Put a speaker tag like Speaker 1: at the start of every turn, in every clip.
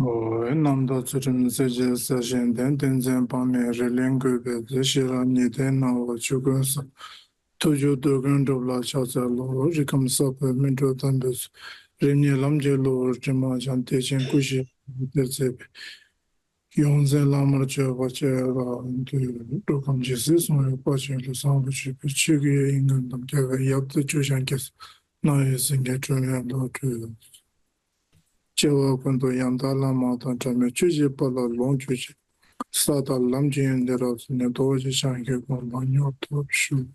Speaker 1: Namda tsurim seje sashen den tenzen pame releng gube de shira niden na wa chukun sa tuju durgun dubla chaza lo rikam sape minto tambes rinye lamje lo rima chan techen kushi de sebe yonzen lamar che wache la dukam jisi sonyo pachen lo sambu chipi chigi ingan dam kega yapte chushan kes na ye singe chunyan lo tu Chewa kundu yanda lama dan chame chuji pala long chuji sada lam jiyan dera zine doji shange kumba nyo to shu.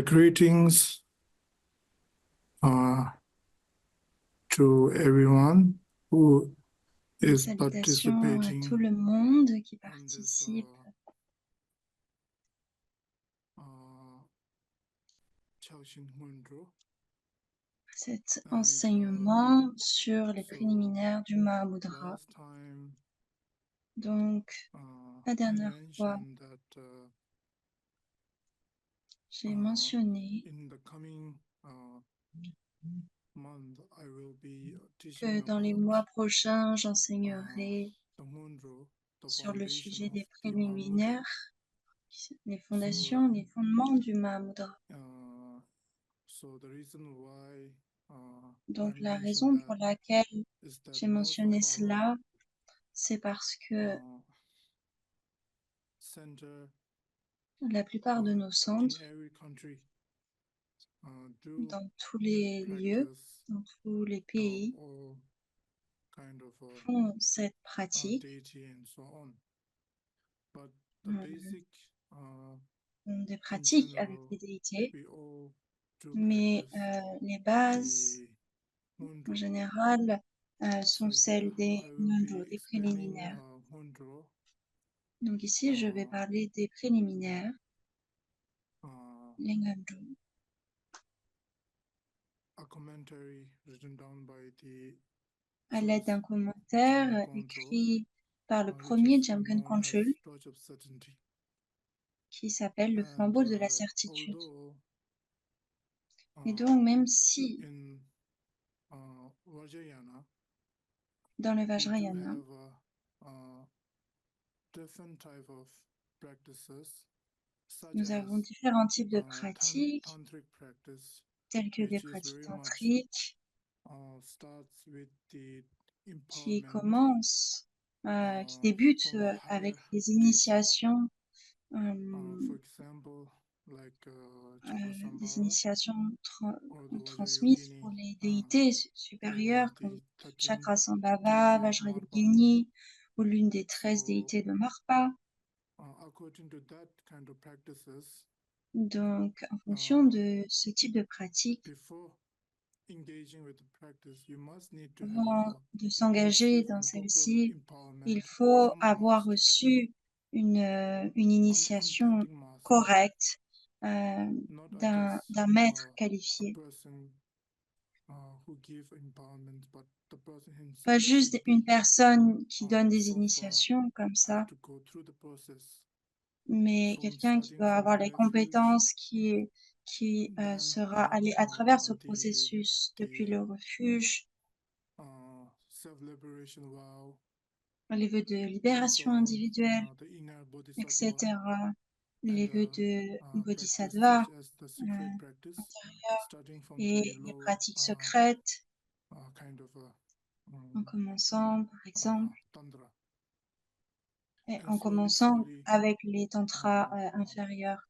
Speaker 1: Greetings to everyone who is
Speaker 2: Salutations à tout
Speaker 1: participating
Speaker 2: le monde qui
Speaker 1: in this
Speaker 2: participe
Speaker 1: Chaoshin Hundro.
Speaker 2: à cet enseignement sur les préliminaires du Mahamudra.
Speaker 1: Last time,
Speaker 2: Donc, la
Speaker 1: I
Speaker 2: dernière fois,
Speaker 1: mentioned that
Speaker 2: j'ai mentionné
Speaker 1: in the coming month, I will be
Speaker 2: que
Speaker 1: teaching
Speaker 2: dans les
Speaker 1: about
Speaker 2: mois prochains, j'enseignerai
Speaker 1: the Mundro, the
Speaker 2: sur le
Speaker 1: foundation
Speaker 2: sujet
Speaker 1: of
Speaker 2: des
Speaker 1: the Mahamudra.
Speaker 2: préliminaires, les fondations, les fondements du Mahamudra.
Speaker 1: So the reason why
Speaker 2: Donc,
Speaker 1: I
Speaker 2: la
Speaker 1: mentioned
Speaker 2: raison
Speaker 1: that
Speaker 2: pour laquelle
Speaker 1: is that
Speaker 2: j'ai
Speaker 1: most of
Speaker 2: mentionné
Speaker 1: our
Speaker 2: cela, c'est parce que
Speaker 1: center
Speaker 2: la plupart de nos
Speaker 1: in
Speaker 2: centres,
Speaker 1: every country do
Speaker 2: dans tous les lieux,
Speaker 1: practice
Speaker 2: dans tous les pays,
Speaker 1: all kind of
Speaker 2: font cette pratique,
Speaker 1: deity and so on. But the
Speaker 2: font
Speaker 1: basic
Speaker 2: des
Speaker 1: in
Speaker 2: pratiques avec
Speaker 1: general,
Speaker 2: les déités,
Speaker 1: we all do
Speaker 2: mais
Speaker 1: practice
Speaker 2: les bases,
Speaker 1: the
Speaker 2: en
Speaker 1: Mundro.
Speaker 2: général, sont
Speaker 1: So
Speaker 2: celles
Speaker 1: here
Speaker 2: des
Speaker 1: I will
Speaker 2: Mundro,
Speaker 1: be
Speaker 2: des
Speaker 1: explaining
Speaker 2: préliminaires.
Speaker 1: Mundro.
Speaker 2: Donc ici, je vais parler des préliminaires, les Mundro.
Speaker 1: A commentary written down by the
Speaker 2: À l'aide d'un commentaire écrit par le premier Jamgon Kongtrul, qui s'appelle le flambeau de la certitude. Et donc, même si dans le Vajrayana, nous avons différents types de pratiques, telles que des pratiques tantriques, qui commencent, qui débutent avec des initiations, transmises pour les déités supérieures, comme Chakrasambhava, Vajrayogini, ou l'une des 13 déités de Marpa. Donc, en fonction de ce type de pratique, avant de s'engager dans celle-ci, il faut avoir reçu une initiation correcte d'un maître qualifié. Pas juste une personne qui donne des initiations comme ça, mais quelqu'un qui doit avoir les compétences, qui sera allé à travers ce processus depuis le refuge, les vœux de libération individuelle, etc., les vœux de bodhisattva intérieur et les pratiques secrètes, en commençant, par exemple, et en commençant avec les tantras inférieurs.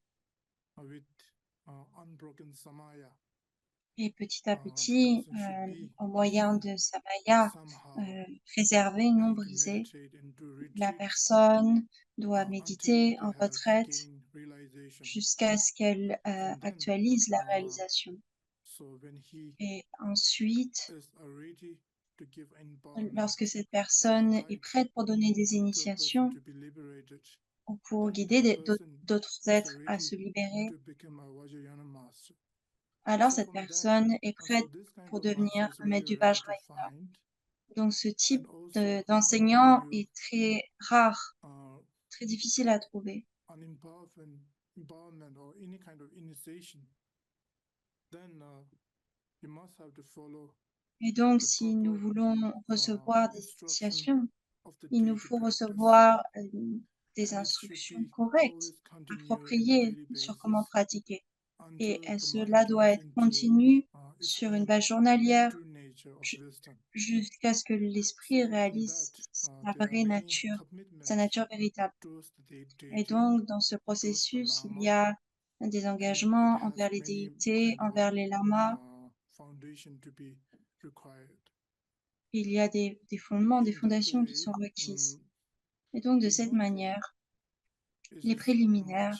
Speaker 2: Et petit à petit, au moyen de Samaya, préservé, non brisé, la personne doit méditer en retraite jusqu'à ce qu'elle actualise la réalisation. Et ensuite, lorsque cette personne est prête pour donner des initiations ou pour guider d'autres êtres à se libérer, alors cette personne est prête pour devenir un maître du Vajrayana. Donc ce type
Speaker 1: And also, when
Speaker 2: d'enseignant
Speaker 1: you
Speaker 2: est très rare,
Speaker 1: uh,
Speaker 2: très difficile à trouver.
Speaker 1: an empowerment or any kind of initiation, then you must have to follow
Speaker 2: Et donc,
Speaker 1: the
Speaker 2: si nous
Speaker 1: proper
Speaker 2: voulons recevoir des
Speaker 1: instruction
Speaker 2: initiations,
Speaker 1: of the
Speaker 2: il nous
Speaker 1: daily
Speaker 2: faut
Speaker 1: practice.
Speaker 2: recevoir des
Speaker 1: And it should
Speaker 2: instructions
Speaker 1: be
Speaker 2: correctes,
Speaker 1: always continued on the
Speaker 2: appropriées
Speaker 1: daily
Speaker 2: sur comment
Speaker 1: basis
Speaker 2: pratiquer. Et
Speaker 1: until the mind
Speaker 2: cela doit
Speaker 1: turns
Speaker 2: être
Speaker 1: into
Speaker 2: continu
Speaker 1: its
Speaker 2: sur une
Speaker 1: own
Speaker 2: base journalière
Speaker 1: true nature of wisdom.
Speaker 2: jusqu'à ce que l'esprit
Speaker 1: So in
Speaker 2: réalise
Speaker 1: that,
Speaker 2: sa
Speaker 1: there are
Speaker 2: vraie
Speaker 1: many
Speaker 2: nature, sa
Speaker 1: commitments
Speaker 2: nature véritable.
Speaker 1: towards the
Speaker 2: Et
Speaker 1: deity,
Speaker 2: donc, dans ce
Speaker 1: towards the
Speaker 2: processus, il y
Speaker 1: Lama,
Speaker 2: a des
Speaker 1: and it
Speaker 2: engagements
Speaker 1: has
Speaker 2: envers les
Speaker 1: many
Speaker 2: déités,
Speaker 1: kind of
Speaker 2: envers les lamas.
Speaker 1: foundation to be required.
Speaker 2: Il y a des fondements, des
Speaker 1: In that
Speaker 2: fondations qui
Speaker 1: way,
Speaker 2: sont requises. Et donc, de
Speaker 1: the
Speaker 2: cette
Speaker 1: Monjo
Speaker 2: manière,
Speaker 1: is
Speaker 2: les préliminaires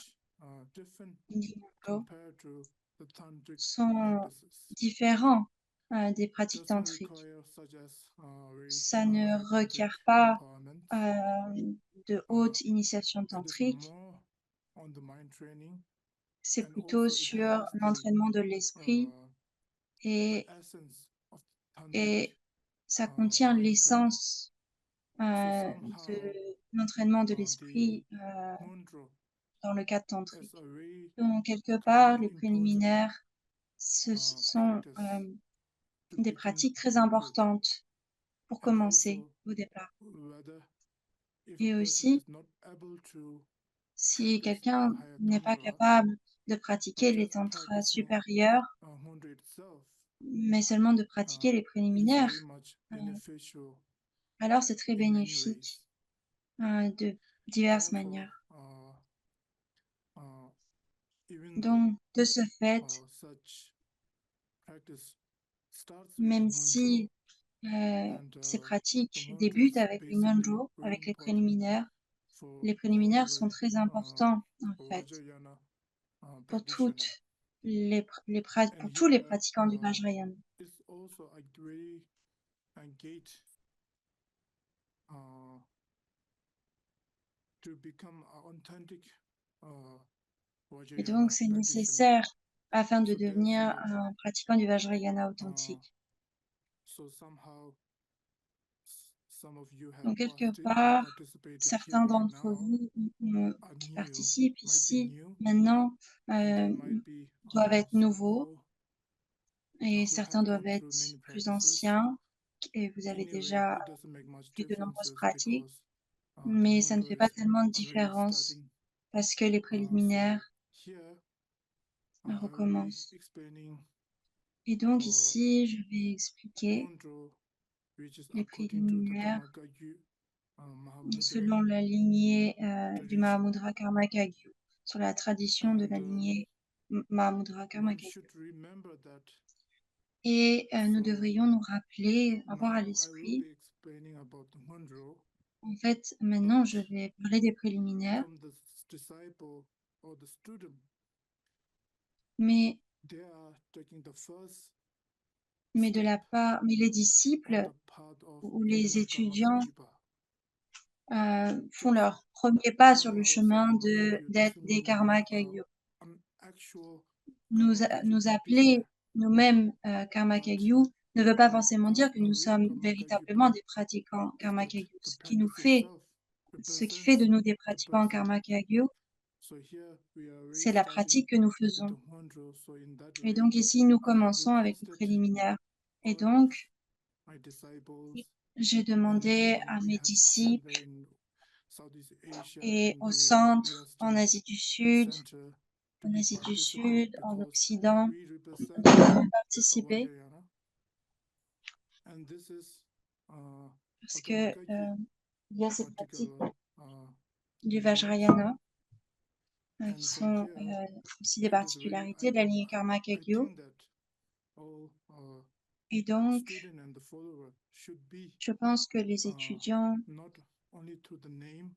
Speaker 1: different
Speaker 2: du Monjo
Speaker 1: compared to the tantric
Speaker 2: sont
Speaker 1: practices.
Speaker 2: différents des pratiques
Speaker 1: Doesn't
Speaker 2: tantriques.
Speaker 1: require such as very
Speaker 2: Ça ne
Speaker 1: high tantric
Speaker 2: requiert pas
Speaker 1: empowerment.
Speaker 2: de haute initiation
Speaker 1: It is
Speaker 2: tantrique.
Speaker 1: more on the mind training,
Speaker 2: C'est
Speaker 1: and
Speaker 2: plutôt
Speaker 1: also it
Speaker 2: sur
Speaker 1: has
Speaker 2: l'entraînement de l'esprit
Speaker 1: the
Speaker 2: et,
Speaker 1: essence of tantric
Speaker 2: et ça contient
Speaker 1: mind training.
Speaker 2: l'essence
Speaker 1: So
Speaker 2: de
Speaker 1: somehow
Speaker 2: l'entraînement de
Speaker 1: the
Speaker 2: l'esprit
Speaker 1: Monjo
Speaker 2: dans le cadre
Speaker 1: is
Speaker 2: tantrique.
Speaker 1: a very
Speaker 2: Donc, quelque
Speaker 1: kind
Speaker 2: part,
Speaker 1: of
Speaker 2: les
Speaker 1: important
Speaker 2: préliminaires, ce sont
Speaker 1: practice to
Speaker 2: des
Speaker 1: begin
Speaker 2: pratiques très
Speaker 1: with.
Speaker 2: importantes pour
Speaker 1: And
Speaker 2: commencer
Speaker 1: also
Speaker 2: au départ.
Speaker 1: whether if a
Speaker 2: Et
Speaker 1: person
Speaker 2: aussi,
Speaker 1: is not able to
Speaker 2: si
Speaker 1: practice
Speaker 2: quelqu'un
Speaker 1: the higher
Speaker 2: n'est pas
Speaker 1: tantra,
Speaker 2: capable de
Speaker 1: but
Speaker 2: pratiquer les
Speaker 1: just
Speaker 2: tantras
Speaker 1: practicing
Speaker 2: supérieurs,
Speaker 1: Monjo itself,
Speaker 2: mais seulement de pratiquer les
Speaker 1: it is very
Speaker 2: préliminaires,
Speaker 1: much
Speaker 2: euh,
Speaker 1: beneficial
Speaker 2: alors c'est très
Speaker 1: in many
Speaker 2: bénéfique
Speaker 1: ways.
Speaker 2: de diverses
Speaker 1: Therefore,
Speaker 2: manières.
Speaker 1: even though
Speaker 2: Donc, de ce fait,
Speaker 1: such practice starts with
Speaker 2: même
Speaker 1: Monjo,
Speaker 2: si
Speaker 1: and
Speaker 2: ces
Speaker 1: the
Speaker 2: pratiques
Speaker 1: Monjo
Speaker 2: débutent
Speaker 1: is
Speaker 2: avec le
Speaker 1: basically
Speaker 2: Monjo,
Speaker 1: very
Speaker 2: avec les
Speaker 1: important
Speaker 2: préliminaires,
Speaker 1: for
Speaker 2: les
Speaker 1: all
Speaker 2: préliminaires sont
Speaker 1: the
Speaker 2: très importants, en fait,
Speaker 1: Vajrayana
Speaker 2: pour
Speaker 1: practitioner.
Speaker 2: pour
Speaker 1: And
Speaker 2: tous les
Speaker 1: here,
Speaker 2: pratiquants du Vajrayana.
Speaker 1: it's also a very gate to become an authentic
Speaker 2: Et
Speaker 1: Vajrayana
Speaker 2: donc, c'est
Speaker 1: practitioner.
Speaker 2: nécessaire afin de
Speaker 1: So
Speaker 2: devenir
Speaker 1: therefore,
Speaker 2: un pratiquant du Vajrayana authentique.
Speaker 1: so somehow some of you have
Speaker 2: Donc, quelque part,
Speaker 1: participated
Speaker 2: certains
Speaker 1: here
Speaker 2: d'entre
Speaker 1: now
Speaker 2: vous
Speaker 1: are
Speaker 2: qui
Speaker 1: new,
Speaker 2: participent
Speaker 1: might be
Speaker 2: ici
Speaker 1: new,
Speaker 2: maintenant
Speaker 1: and there might be
Speaker 2: doivent être
Speaker 1: some
Speaker 2: nouveaux et
Speaker 1: who
Speaker 2: certains
Speaker 1: have
Speaker 2: doivent
Speaker 1: gone through
Speaker 2: être
Speaker 1: many
Speaker 2: plus
Speaker 1: practices.
Speaker 2: anciens et vous avez
Speaker 1: Anyway,
Speaker 2: déjà
Speaker 1: it doesn't make much
Speaker 2: fait de nombreuses
Speaker 1: differences
Speaker 2: pratiques,
Speaker 1: because
Speaker 2: mais
Speaker 1: the
Speaker 2: ça ne
Speaker 1: Monjo
Speaker 2: fait pas
Speaker 1: is
Speaker 2: tellement de
Speaker 1: already
Speaker 2: différence
Speaker 1: starting.
Speaker 2: parce que les
Speaker 1: So
Speaker 2: préliminaires
Speaker 1: here I will be
Speaker 2: recommencent.
Speaker 1: explaining
Speaker 2: Et donc ici, je vais expliquer
Speaker 1: Monjo, which is
Speaker 2: les
Speaker 1: according to the
Speaker 2: préliminaires
Speaker 1: Karmakagyu Mahamudra
Speaker 2: selon la lignée du
Speaker 1: tradition.
Speaker 2: Mahamudra Karmakagyu, sur la tradition de la
Speaker 1: And
Speaker 2: lignée Mahamudra
Speaker 1: one
Speaker 2: Karmakagyu.
Speaker 1: should remember that.
Speaker 2: Et nous
Speaker 1: So
Speaker 2: devrions nous rappeler, avoir à
Speaker 1: now I will
Speaker 2: l'esprit,
Speaker 1: be explaining about the Monjo
Speaker 2: en fait, maintenant je vais parler des préliminaires,
Speaker 1: from the disciple or the student.
Speaker 2: mais
Speaker 1: They are taking the first
Speaker 2: mais de la
Speaker 1: step
Speaker 2: part, mais les
Speaker 1: on
Speaker 2: disciples
Speaker 1: the path of
Speaker 2: ou
Speaker 1: being
Speaker 2: les
Speaker 1: a
Speaker 2: étudiants
Speaker 1: Karmakagyipa.
Speaker 2: font leur premier pas sur le
Speaker 1: Karma also
Speaker 2: chemin
Speaker 1: Karmakagyu
Speaker 2: d'être
Speaker 1: doesn't
Speaker 2: des
Speaker 1: mean
Speaker 2: Karmakagyu.
Speaker 1: an actual
Speaker 2: Nous
Speaker 1: Karmakagyu
Speaker 2: appeler
Speaker 1: practitioner.
Speaker 2: nous-mêmes Karmakagyu ne veut pas forcément dire que nous
Speaker 1: A real
Speaker 2: sommes véritablement
Speaker 1: Karmakagyipa
Speaker 2: des pratiquants
Speaker 1: is that
Speaker 2: Karmakagyu.
Speaker 1: the
Speaker 2: Ce qui nous
Speaker 1: practice
Speaker 2: fait,
Speaker 1: itself
Speaker 2: ce qui fait de
Speaker 1: represents
Speaker 2: nous des
Speaker 1: the
Speaker 2: pratiquants
Speaker 1: person.
Speaker 2: Karmakagyu,
Speaker 1: So here we are already
Speaker 2: c'est la
Speaker 1: starting
Speaker 2: pratique que nous
Speaker 1: with
Speaker 2: faisons.
Speaker 1: the Monjo. So in that
Speaker 2: Et
Speaker 1: way,
Speaker 2: donc ici, nous
Speaker 1: I have
Speaker 2: commençons avec les
Speaker 1: requested
Speaker 2: préliminaires. Et
Speaker 1: all
Speaker 2: donc,
Speaker 1: of my disciples
Speaker 2: j'ai
Speaker 1: and
Speaker 2: demandé
Speaker 1: wherever
Speaker 2: à
Speaker 1: we
Speaker 2: mes
Speaker 1: have
Speaker 2: disciples
Speaker 1: anywhere in Southeast Asia,
Speaker 2: et
Speaker 1: in
Speaker 2: au
Speaker 1: the
Speaker 2: centre, en
Speaker 1: Western
Speaker 2: Asie du Sud,
Speaker 1: center, to
Speaker 2: en
Speaker 1: be
Speaker 2: Asie du
Speaker 1: participate
Speaker 2: Sud, en
Speaker 1: because
Speaker 2: Occident,
Speaker 1: we represent
Speaker 2: de participer
Speaker 1: Vajrayana, and this is
Speaker 2: parce
Speaker 1: a
Speaker 2: que
Speaker 1: Karmakagyi
Speaker 2: il y a ces pratiques
Speaker 1: particular
Speaker 2: du
Speaker 1: lineage.
Speaker 2: Vajrayana
Speaker 1: And
Speaker 2: qui
Speaker 1: from
Speaker 2: sont
Speaker 1: here,
Speaker 2: aussi des
Speaker 1: it is very,
Speaker 2: particularités de la lignée
Speaker 1: I
Speaker 2: Karmakagyu.
Speaker 1: think that all
Speaker 2: Et donc,
Speaker 1: student and the follower should be
Speaker 2: je pense que les étudiants
Speaker 1: not only through the name,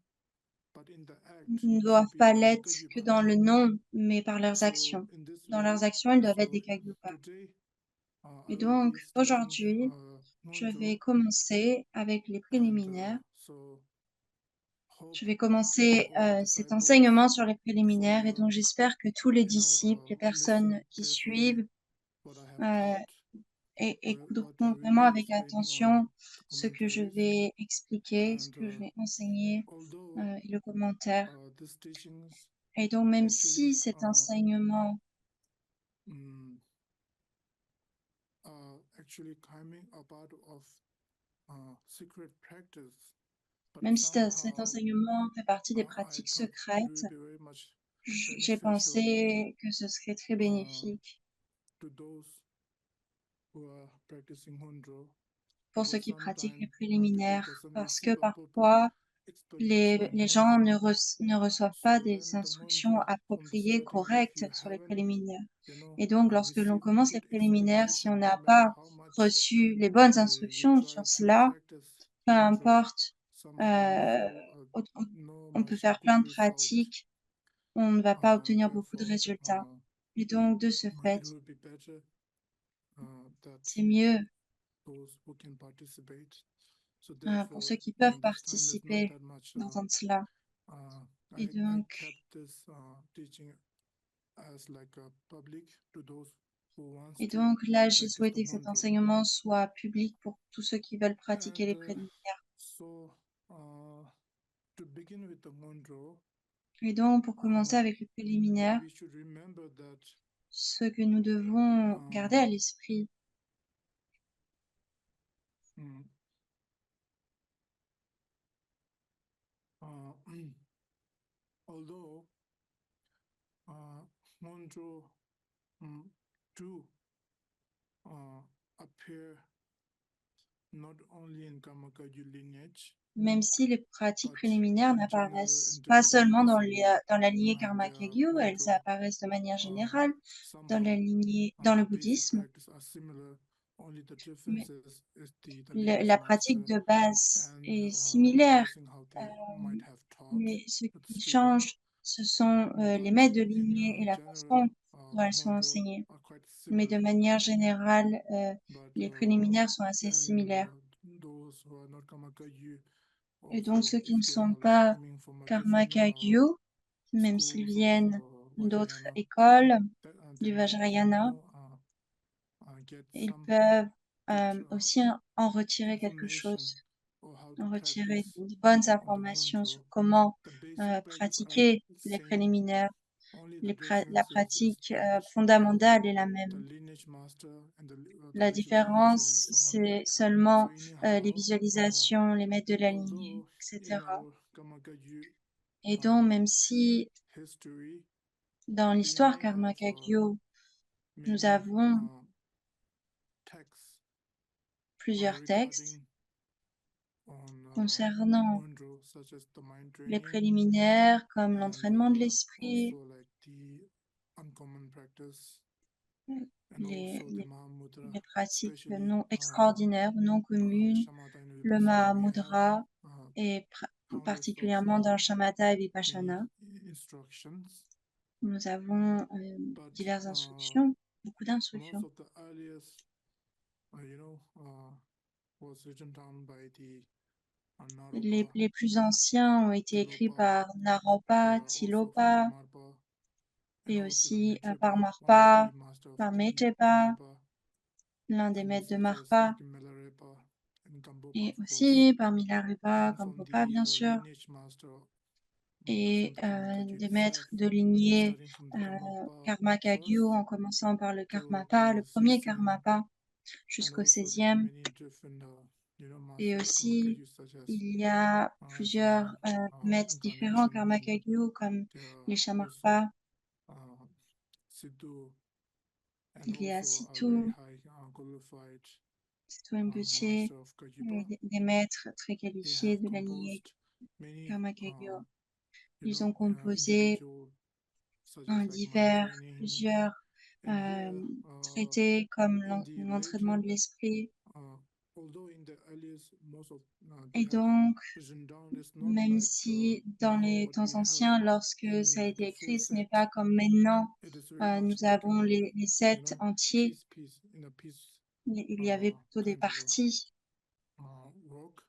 Speaker 1: but in the act
Speaker 2: ne
Speaker 1: should
Speaker 2: doivent
Speaker 1: be
Speaker 2: pas l'être que
Speaker 1: Karmakagyipa.
Speaker 2: dans le nom, mais par leurs
Speaker 1: So
Speaker 2: actions.
Speaker 1: in this
Speaker 2: Dans
Speaker 1: way,
Speaker 2: leurs actions, ils doivent être
Speaker 1: so
Speaker 2: des Kagyupa.
Speaker 1: today
Speaker 2: Et
Speaker 1: I will
Speaker 2: donc,
Speaker 1: be starting
Speaker 2: aujourd'hui, je vais
Speaker 1: Monjo,
Speaker 2: commencer avec les
Speaker 1: and
Speaker 2: préliminaires.
Speaker 1: so hope
Speaker 2: Je vais commencer
Speaker 1: all the
Speaker 2: cet
Speaker 1: disciples
Speaker 2: enseignement sur les préliminaires et
Speaker 1: follow,
Speaker 2: donc j'espère que tous les
Speaker 1: you know,
Speaker 2: disciples, les personnes
Speaker 1: listen
Speaker 2: qui
Speaker 1: carefully
Speaker 2: suivent
Speaker 1: what I have taught,
Speaker 2: et
Speaker 1: what
Speaker 2: écouteront
Speaker 1: I will
Speaker 2: vraiment
Speaker 1: be
Speaker 2: avec
Speaker 1: explaining
Speaker 2: attention
Speaker 1: the
Speaker 2: ce que je
Speaker 1: commentaries
Speaker 2: vais expliquer, ce
Speaker 1: and
Speaker 2: que je vais enseigner
Speaker 1: although
Speaker 2: et le commentaire.
Speaker 1: these teachings
Speaker 2: Et donc, même si
Speaker 1: actually
Speaker 2: cet enseignement
Speaker 1: mm, actually coming about of secret practice, but
Speaker 2: Même si cet
Speaker 1: somehow
Speaker 2: enseignement fait partie des
Speaker 1: I
Speaker 2: pratiques
Speaker 1: thought it will
Speaker 2: secrètes,
Speaker 1: be very much
Speaker 2: j'ai
Speaker 1: beneficial
Speaker 2: pensé que ce serait très
Speaker 1: uh,
Speaker 2: bénéfique
Speaker 1: to those who are practicing Hondro
Speaker 2: pour ceux
Speaker 1: because
Speaker 2: qui pratiquent les
Speaker 1: sometimes people
Speaker 2: préliminaires,
Speaker 1: doesn't
Speaker 2: parce
Speaker 1: receive
Speaker 2: que
Speaker 1: a proper
Speaker 2: parfois,
Speaker 1: explanation
Speaker 2: les gens
Speaker 1: Hondro.
Speaker 2: ne reçoivent
Speaker 1: So
Speaker 2: pas des
Speaker 1: when the
Speaker 2: instructions
Speaker 1: Hondro from the
Speaker 2: appropriées,
Speaker 1: starting, if
Speaker 2: correctes
Speaker 1: you
Speaker 2: sur les
Speaker 1: haven't,
Speaker 2: préliminaires. Et donc, lorsque l'on
Speaker 1: received a
Speaker 2: commence les
Speaker 1: good
Speaker 2: préliminaires, si on
Speaker 1: explanation, no
Speaker 2: n'a
Speaker 1: matter
Speaker 2: pas
Speaker 1: how much
Speaker 2: reçu les bonnes
Speaker 1: you
Speaker 2: instructions
Speaker 1: try
Speaker 2: sur
Speaker 1: to
Speaker 2: cela,
Speaker 1: practice
Speaker 2: peu
Speaker 1: Hondro,
Speaker 2: importe,
Speaker 1: somehow you
Speaker 2: euh,
Speaker 1: feel
Speaker 2: on
Speaker 1: no
Speaker 2: on peut
Speaker 1: much
Speaker 2: faire
Speaker 1: good
Speaker 2: plein de
Speaker 1: result.
Speaker 2: pratiques, on ne va pas obtenir beaucoup de
Speaker 1: Therefore,
Speaker 2: résultats. Et donc, de ce fait,
Speaker 1: it would be better that
Speaker 2: c'est mieux
Speaker 1: those who can participate. So
Speaker 2: pour
Speaker 1: therefore,
Speaker 2: ceux qui peuvent
Speaker 1: this time is not
Speaker 2: participer
Speaker 1: that much.
Speaker 2: d'entendre cela. Et
Speaker 1: I
Speaker 2: donc,
Speaker 1: kept this teaching as like a public to those who wants to
Speaker 2: là, j'ai
Speaker 1: practice the
Speaker 2: souhaité que cet
Speaker 1: Hondro.
Speaker 2: enseignement soit public pour tous ceux qui veulent pratiquer
Speaker 1: And
Speaker 2: les préliminaires.
Speaker 1: so to begin with the Hondro,
Speaker 2: Et donc, pour commencer avec le préliminaire,
Speaker 1: we should remember that
Speaker 2: ce que nous devons garder à l'esprit,
Speaker 1: mm, although Hondro do appear not only in Kamakaju lineage,
Speaker 2: même si les pratiques
Speaker 1: but
Speaker 2: préliminaires
Speaker 1: in general
Speaker 2: n'apparaissent
Speaker 1: in
Speaker 2: pas
Speaker 1: Tibetan
Speaker 2: seulement
Speaker 1: Buddhism,
Speaker 2: dans la lignée
Speaker 1: and
Speaker 2: Karma Kagyu, elles
Speaker 1: Hondro
Speaker 2: apparaissent de manière générale dans la
Speaker 1: somehow
Speaker 2: lignée, dans le
Speaker 1: the basic
Speaker 2: bouddhisme.
Speaker 1: practice are similar. Only the
Speaker 2: Mais
Speaker 1: difference is the lineage
Speaker 2: la
Speaker 1: master
Speaker 2: pratique de base
Speaker 1: and
Speaker 2: est
Speaker 1: the
Speaker 2: similaire,
Speaker 1: blessing how
Speaker 2: euh,
Speaker 1: they might have taught
Speaker 2: mais ce
Speaker 1: to the
Speaker 2: qui
Speaker 1: student.
Speaker 2: change, ce sont les
Speaker 1: But
Speaker 2: maîtres de
Speaker 1: in
Speaker 2: lignée et la
Speaker 1: general,
Speaker 2: façon dont elles sont
Speaker 1: Hondro
Speaker 2: enseignées.
Speaker 1: are quite
Speaker 2: Mais de
Speaker 1: similar.
Speaker 2: manière générale,
Speaker 1: But
Speaker 2: les préliminaires sont assez
Speaker 1: and
Speaker 2: similaires.
Speaker 1: those who are not Kamakaju,
Speaker 2: Et donc,
Speaker 1: also
Speaker 2: ceux qui
Speaker 1: if
Speaker 2: ne
Speaker 1: they
Speaker 2: sont
Speaker 1: are like
Speaker 2: pas
Speaker 1: coming from a
Speaker 2: Karma
Speaker 1: different
Speaker 2: Kagyu, même s'ils
Speaker 1: schools of
Speaker 2: viennent d'autres
Speaker 1: Vajrayana,
Speaker 2: écoles
Speaker 1: they
Speaker 2: du
Speaker 1: might
Speaker 2: Vajrayana,
Speaker 1: get
Speaker 2: ils
Speaker 1: some
Speaker 2: peuvent
Speaker 1: good
Speaker 2: aussi en retirer quelque
Speaker 1: information
Speaker 2: chose,
Speaker 1: or how to
Speaker 2: en retirer
Speaker 1: practice
Speaker 2: de bonnes
Speaker 1: on the
Speaker 2: informations sur
Speaker 1: Hondro.
Speaker 2: comment
Speaker 1: The basic practice are
Speaker 2: pratiquer les
Speaker 1: same.
Speaker 2: préliminaires.
Speaker 1: Only the
Speaker 2: La
Speaker 1: difference is
Speaker 2: pratique
Speaker 1: that
Speaker 2: fondamentale est la
Speaker 1: the
Speaker 2: même.
Speaker 1: lineage master and the
Speaker 2: La
Speaker 1: visualization and
Speaker 2: différence,
Speaker 1: so on.
Speaker 2: c'est
Speaker 1: So
Speaker 2: seulement les
Speaker 1: anyhow,
Speaker 2: visualisations, les maîtres de la lignée,
Speaker 1: although in
Speaker 2: etc.
Speaker 1: our Kamakaju
Speaker 2: Et donc, même si
Speaker 1: history
Speaker 2: dans
Speaker 1: we
Speaker 2: l'histoire
Speaker 1: may
Speaker 2: Karma
Speaker 1: have
Speaker 2: Kagyu, nous
Speaker 1: many
Speaker 2: avons
Speaker 1: texts
Speaker 2: plusieurs textes
Speaker 1: regarding on
Speaker 2: concernant
Speaker 1: Hondro, such as the mind
Speaker 2: les
Speaker 1: training
Speaker 2: préliminaires comme
Speaker 1: and
Speaker 2: l'entraînement de l'esprit,
Speaker 1: also like the uncommon practice and
Speaker 2: les,
Speaker 1: also the
Speaker 2: les,
Speaker 1: Mahamudra,
Speaker 2: les pratiques
Speaker 1: especially
Speaker 2: non extraordinaires, non communes,
Speaker 1: Shamatha and
Speaker 2: le
Speaker 1: Vipassana. We have
Speaker 2: Mahamudra et
Speaker 1: countless of
Speaker 2: particulièrement dans Shamatha et Vipassana.
Speaker 1: instructions,
Speaker 2: Nous avons
Speaker 1: but
Speaker 2: diverses instructions, beaucoup
Speaker 1: most
Speaker 2: d'instructions.
Speaker 1: of the earliest, was written down by the Naropa,
Speaker 2: Les plus anciens ont été écrits
Speaker 1: Tilopa,
Speaker 2: par Naropa,
Speaker 1: also from the
Speaker 2: Tilopa,
Speaker 1: Marpa, and
Speaker 2: et
Speaker 1: also the
Speaker 2: aussi par
Speaker 1: Maitrepa, one of
Speaker 2: Marpa,
Speaker 1: the master of
Speaker 2: par
Speaker 1: the
Speaker 2: Metepa,
Speaker 1: Maitrepa,
Speaker 2: l'un des
Speaker 1: and
Speaker 2: maîtres de
Speaker 1: such as
Speaker 2: Marpa,
Speaker 1: like Milarepa and Gambopa,
Speaker 2: et
Speaker 1: of course,
Speaker 2: aussi par Milarepa,
Speaker 1: and from
Speaker 2: Gampopa,
Speaker 1: the
Speaker 2: bien sûr,
Speaker 1: lineage master
Speaker 2: et
Speaker 1: from the Kamakaju
Speaker 2: des
Speaker 1: itself,
Speaker 2: maîtres de lignée
Speaker 1: starting from the Karmapa
Speaker 2: Karma Kagyu,
Speaker 1: first
Speaker 2: en commençant par le
Speaker 1: till
Speaker 2: Karmapa, le
Speaker 1: the
Speaker 2: premier
Speaker 1: system,
Speaker 2: Karmapa,
Speaker 1: and
Speaker 2: jusqu'au
Speaker 1: also there are
Speaker 2: 16e.
Speaker 1: many different
Speaker 2: Et
Speaker 1: master of
Speaker 2: aussi,
Speaker 1: Kamakaju such as
Speaker 2: il y a
Speaker 1: Shama
Speaker 2: plusieurs maîtres différents
Speaker 1: incarnation,
Speaker 2: Karma
Speaker 1: and
Speaker 2: Kagyu, comme
Speaker 1: there are
Speaker 2: les
Speaker 1: also
Speaker 2: Shamarpa,
Speaker 1: Siddhu, and
Speaker 2: il y a
Speaker 1: also a very
Speaker 2: Situ,
Speaker 1: high qualified
Speaker 2: Situ Rinpoche,
Speaker 1: master of Kajupa.
Speaker 2: des maîtres très
Speaker 1: They
Speaker 2: qualifiés
Speaker 1: have
Speaker 2: de la lignée
Speaker 1: composed many,
Speaker 2: Karma Kagyu. Ils ont composé
Speaker 1: individual, such
Speaker 2: en
Speaker 1: as like mind
Speaker 2: divers,
Speaker 1: training.
Speaker 2: plusieurs
Speaker 1: And here,
Speaker 2: traités comme
Speaker 1: in the
Speaker 2: l'entraînement
Speaker 1: later,
Speaker 2: de l'esprit.
Speaker 1: although in the earliest, most of they
Speaker 2: Et
Speaker 1: have
Speaker 2: donc,
Speaker 1: written down, it's not
Speaker 2: même
Speaker 1: like
Speaker 2: si dans
Speaker 1: now
Speaker 2: les
Speaker 1: what we
Speaker 2: temps
Speaker 1: have
Speaker 2: anciens, lorsque
Speaker 1: in
Speaker 2: ça a
Speaker 1: like
Speaker 2: été
Speaker 1: a full
Speaker 2: écrit, ce n'est
Speaker 1: set.
Speaker 2: pas comme maintenant,
Speaker 1: It is very much
Speaker 2: nous
Speaker 1: like
Speaker 2: avons les sept entiers,
Speaker 1: piece in a piece
Speaker 2: il y avait plutôt des
Speaker 1: kind of
Speaker 2: parties.
Speaker 1: work.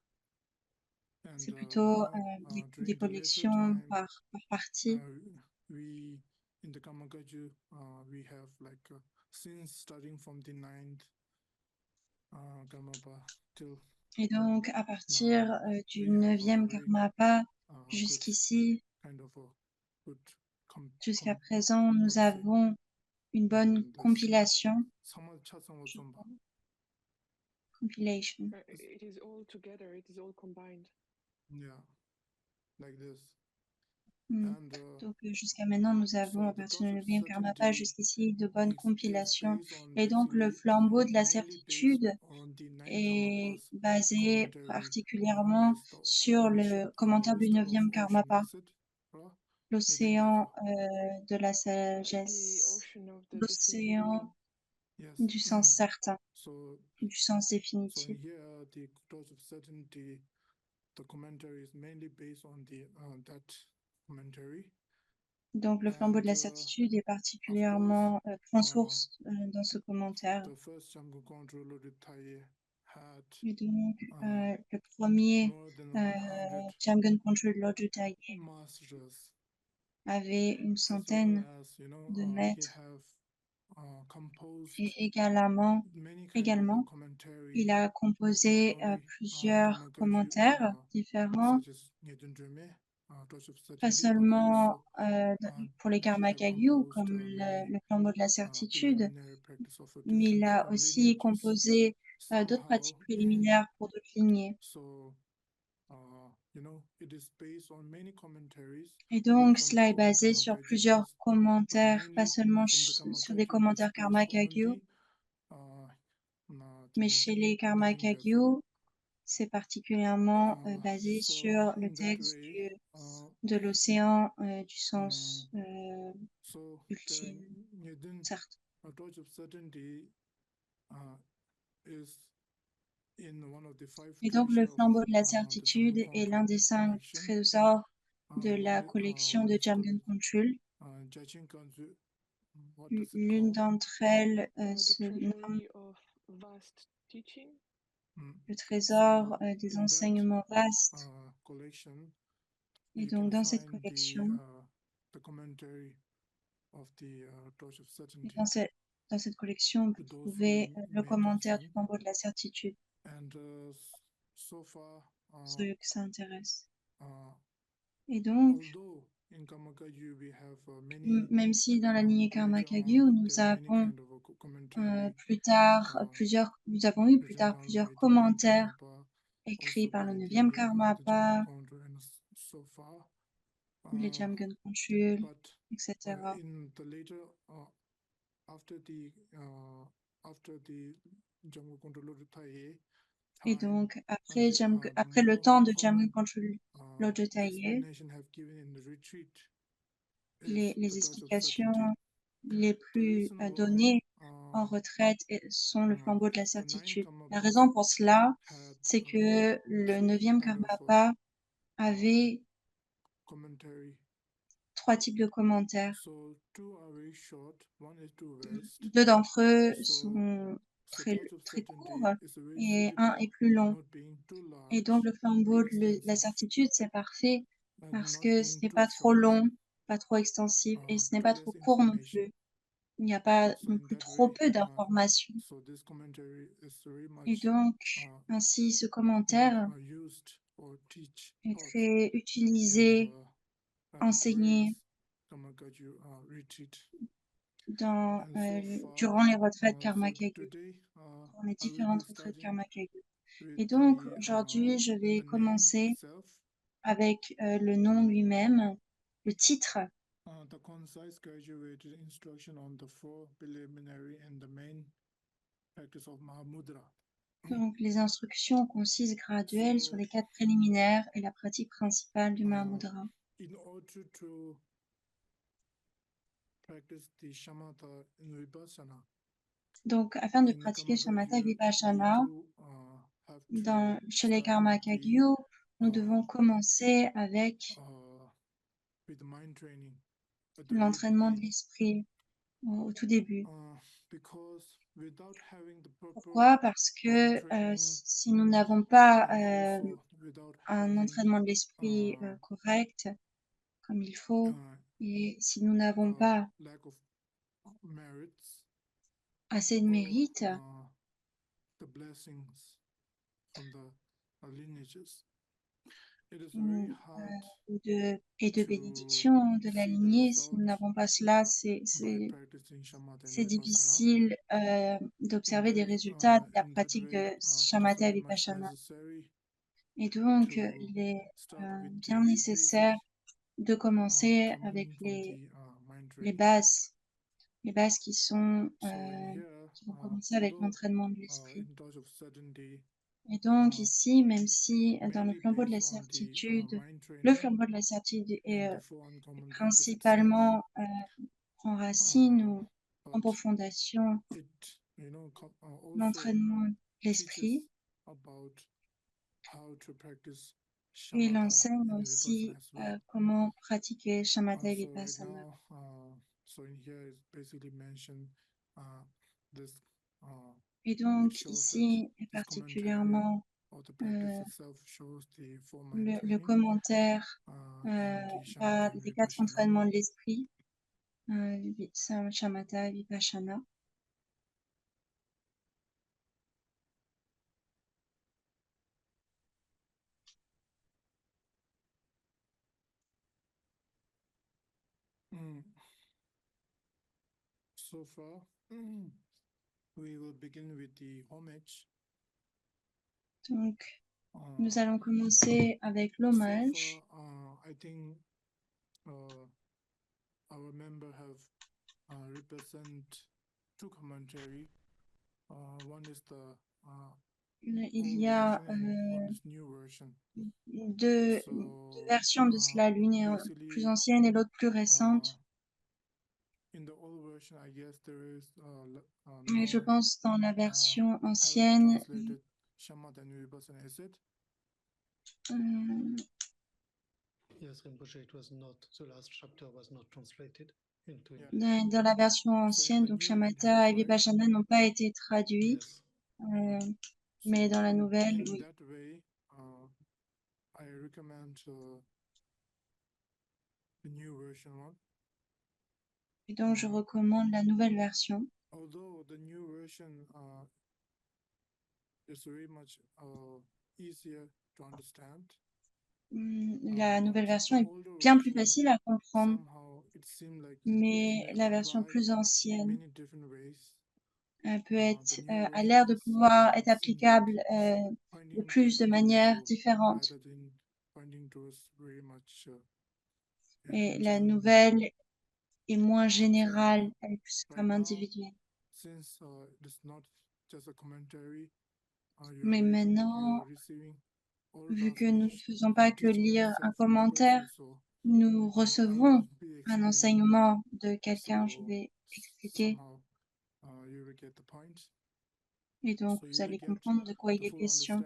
Speaker 1: And
Speaker 2: C'est plutôt
Speaker 1: now
Speaker 2: des
Speaker 1: during the later
Speaker 2: collections
Speaker 1: time,
Speaker 2: par partie.
Speaker 1: we in the Kamakaju we have like since starting from the ninth
Speaker 2: Et donc, à partir du 9e Karmapa jusqu'ici, jusqu'à présent, nous avons une bonne compilation. Compilation.
Speaker 3: It is all together, it is all combined.
Speaker 2: Donc, jusqu'à maintenant, nous avons, à partir du 9e Karmapa jusqu'ici, de bonnes compilations. Et donc, le flambeau de la certitude est basé particulièrement sur le commentaire du 9e Karmapa, l'océan de la sagesse, l'océan du sens certain, du sens définitif. Donc, le flambeau de la certitude est particulièrement prend source dans ce commentaire. Et donc, le premier Jamgon Control Lodge Taye avait une centaine de maîtres et également, il a composé plusieurs commentaires différents, pas seulement pour les Karma Kagyu, comme le flambeau de la certitude, mais il a aussi composé d'autres pratiques préliminaires pour d'autres lignées. Et donc, cela est basé sur plusieurs commentaires, pas seulement sur des commentaires Karma Kagyu, mais chez les Karma Kagyu, c'est particulièrement basé sur le texte de l'océan du sens ultime, certes. Et donc, le flambeau de la certitude est l'un des 5 trésors de la collection de Jamgon Control. L'une d'entre elles se nomme le trésor des enseignements vastes. Et donc, dans cette collection, on peut trouver le commentaire du flambeau de la certitude, ceux que ça intéresse. Et donc, même si dans la lignée Karma Kagyu, nous avons nous avons eu plus tard plusieurs commentaires écrits par le 9e Karmapa, les Jamgon Control, etc. Et donc, après le temps de Jamgon Control Lodge Taye, les explications les plus données en retraite sont le flambeau de la certitude. La raison pour cela, c'est que le 9e Karmapa avait 3 types de commentaires. 2 d'entre eux sont très courts et un est plus long. Et donc, le flambeau de la certitude, c'est parfait parce que ce n'est pas trop long, pas trop extensif et ce n'est pas trop court non plus. Il n'y a pas non plus trop peu d'informations. Et donc, ainsi, ce commentaire est très utilisé, enseigné durant les retraites Karma Kagyu, durant les différentes retraites Karma Kagyu. Et donc, aujourd'hui, je vais commencer avec le nom lui-même, le titre. Donc, les instructions concises graduelles sur les 4 préliminaires et la pratique principale du Mahamudra. Donc, afin de pratiquer Shamatha Vipassana, chez les Karma Kagyu, nous devons commencer avec l'entraînement de l'esprit au tout début. Pourquoi? Parce que si nous n'avons pas un entraînement de l'esprit correct, comme il faut, et si nous n'avons pas assez de mérite
Speaker 1: blessings from the lineages. It is
Speaker 2: ou,
Speaker 1: very hard
Speaker 2: et de
Speaker 1: to
Speaker 2: bénédictions de la
Speaker 1: see the
Speaker 2: lignée. Si nous
Speaker 1: results
Speaker 2: n'avons pas cela,
Speaker 1: by practicing Shamatha and
Speaker 2: c'est
Speaker 1: Vipassana.
Speaker 2: difficile
Speaker 1: In
Speaker 2: d'observer des
Speaker 1: that,
Speaker 2: résultats de la
Speaker 1: in that
Speaker 2: pratique
Speaker 1: way,
Speaker 2: de
Speaker 1: it is
Speaker 2: Shamatha et
Speaker 1: very much
Speaker 2: Vipassana.
Speaker 1: necessary
Speaker 2: Et donc,
Speaker 1: to
Speaker 2: il est
Speaker 1: start with
Speaker 2: bien
Speaker 1: the
Speaker 2: nécessaire
Speaker 1: basic
Speaker 2: de commencer avec
Speaker 1: coming from the mind
Speaker 2: les
Speaker 1: training.
Speaker 2: bases qui sont
Speaker 1: So in here,
Speaker 2: qui vont commencer avec
Speaker 1: although
Speaker 2: l'entraînement de l'esprit.
Speaker 1: in touch of certainty,
Speaker 2: Et donc ici, même si dans le
Speaker 1: mainly
Speaker 2: flambeau de la
Speaker 1: based on the
Speaker 2: certitude,
Speaker 1: mind
Speaker 2: le
Speaker 1: training
Speaker 2: flambeau de la certitude est
Speaker 1: and the four uncommon benefits itself,
Speaker 2: principalement en racine ou en
Speaker 1: but
Speaker 2: profondation
Speaker 1: it also
Speaker 2: l'entraînement de
Speaker 1: teaches
Speaker 2: l'esprit,
Speaker 1: about how to practice
Speaker 2: et il
Speaker 1: Shamatha
Speaker 2: enseigne
Speaker 1: and
Speaker 2: aussi
Speaker 1: Vipassana as well.
Speaker 2: comment pratiquer Shamatha et
Speaker 1: So right
Speaker 2: Vipassana.
Speaker 1: now, so in here is basically mentioned this.
Speaker 2: Et donc
Speaker 1: Which shows
Speaker 2: ici, et
Speaker 1: this
Speaker 2: particulièrement
Speaker 1: or the practice itself shows the four mind
Speaker 2: le
Speaker 1: training
Speaker 2: commentaire
Speaker 1: and the Shamatha
Speaker 2: par
Speaker 1: and
Speaker 2: les 4
Speaker 1: Vipassana.
Speaker 2: entraînements de l'esprit, Shamatha et Vipassana.
Speaker 1: So far, we will begin with the homage.
Speaker 2: Donc, nous allons commencer avec l'hommage.
Speaker 1: So far, I think our member have represent two commentary. One is the
Speaker 2: Il y a
Speaker 1: one is new version.
Speaker 2: deux
Speaker 1: So
Speaker 2: versions de cela, l'une est plus ancienne et l'autre plus récente.
Speaker 1: In the old version, I guess there is
Speaker 2: Et je
Speaker 1: no
Speaker 2: pense dans la version ancienne,
Speaker 1: translated Shamatha and Vipassana, is it?
Speaker 4: Yes, Rinpoche, it was not, the last chapter was not translated into English.
Speaker 2: Dans la version ancienne, donc Shamatha et Vipassana n'ont pas été traduits,
Speaker 4: Yes.
Speaker 2: mais dans la nouvelle,
Speaker 1: In
Speaker 2: oui.
Speaker 1: that way, I recommend the new version one.
Speaker 2: Et donc je recommande la nouvelle version.
Speaker 1: Although the new version is very much easier to understand.
Speaker 2: La nouvelle version est bien plus facile à comprendre,
Speaker 1: Somehow it seemed like
Speaker 2: mais
Speaker 1: it
Speaker 2: la
Speaker 1: may
Speaker 2: version
Speaker 1: apply
Speaker 2: plus
Speaker 1: in
Speaker 2: ancienne
Speaker 1: many different ways.
Speaker 2: peut être,
Speaker 1: The new
Speaker 2: a l'air de
Speaker 1: version is,
Speaker 2: pouvoir être
Speaker 1: seem
Speaker 2: applicable
Speaker 1: like
Speaker 2: de
Speaker 1: pointing
Speaker 2: plus de
Speaker 1: towards
Speaker 2: manières
Speaker 1: individual
Speaker 2: différentes.
Speaker 1: rather than pointing towards very much
Speaker 2: Et
Speaker 1: in
Speaker 2: la
Speaker 1: general.
Speaker 2: nouvelle est moins générale, elle est plus
Speaker 1: Right
Speaker 2: comme
Speaker 1: now,
Speaker 2: individuelle.
Speaker 1: since it is not just a commentary,
Speaker 2: Mais maintenant, vu que nous ne faisons pas que lire un commentaire, nous recevons un enseignement de quelqu'un, je vais expliquer, et donc vous allez comprendre de quoi il est question.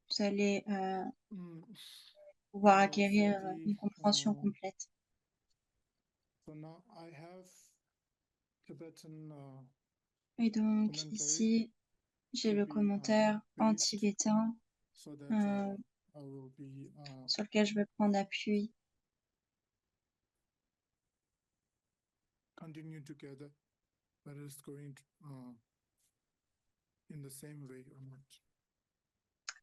Speaker 2: Vous allez pouvoir acquérir une compréhension complète. Et donc ici, j'ai le commentaire en tibétain sur lequel je vais prendre appui.
Speaker 1: Continue together, but it's going in the same way or not.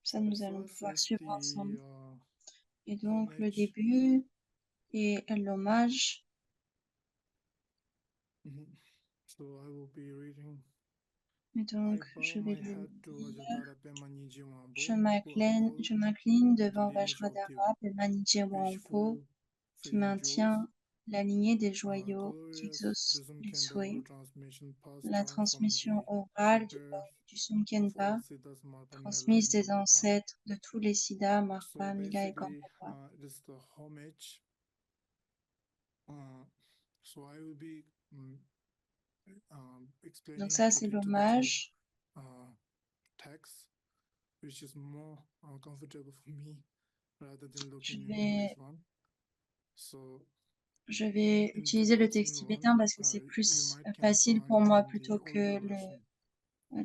Speaker 2: Ça, nous allons pouvoir
Speaker 1: First is
Speaker 2: suivre
Speaker 1: the
Speaker 2: ensemble. Et donc, le début et l'hommage.
Speaker 1: So I will be reading.
Speaker 2: Et donc,
Speaker 1: I
Speaker 2: je
Speaker 1: bow
Speaker 2: vais
Speaker 1: my
Speaker 2: le
Speaker 1: head to
Speaker 2: lire.
Speaker 1: Vajradhara Pema Nyingye Wangpo,
Speaker 2: Je
Speaker 1: who
Speaker 2: m'incline devant
Speaker 1: lineage of the
Speaker 2: Vajradhara Pema Nyingye Wangpo,
Speaker 1: wishful
Speaker 2: qui
Speaker 1: freeing
Speaker 2: maintient
Speaker 1: jewels,
Speaker 2: la lignée des joyaux qui
Speaker 1: glorious
Speaker 2: exaucent
Speaker 1: Dusum
Speaker 2: les
Speaker 1: Khenpa
Speaker 2: souhaits,
Speaker 1: oral transmission passed
Speaker 2: la
Speaker 1: down from
Speaker 2: transmission
Speaker 1: the
Speaker 2: orale du
Speaker 1: forebears
Speaker 2: du
Speaker 1: of
Speaker 2: Sumkhenpa,
Speaker 1: all Siddhas, Marpa, Mela,
Speaker 2: transmise
Speaker 1: and
Speaker 2: des
Speaker 1: Gormapa.
Speaker 2: ancêtres de tous les Siddhas,
Speaker 1: So
Speaker 2: Marpa, Mila et
Speaker 1: basically,
Speaker 2: Gormapa.
Speaker 1: it is the homage. So I will be explaining
Speaker 2: Donc ça,
Speaker 1: to
Speaker 2: c'est
Speaker 1: the Tibetan
Speaker 2: l'hommage.
Speaker 1: text, which is more comfortable for me rather than
Speaker 2: Je
Speaker 1: looking in
Speaker 2: vais,
Speaker 1: English one. So
Speaker 2: je vais
Speaker 1: in
Speaker 2: utiliser le
Speaker 1: Tibetan
Speaker 2: texte
Speaker 1: one,
Speaker 2: tibétain parce que c'est
Speaker 1: you
Speaker 2: plus
Speaker 1: might can
Speaker 2: facile pour
Speaker 1: find
Speaker 2: moi
Speaker 1: in the
Speaker 2: plutôt que
Speaker 1: older version.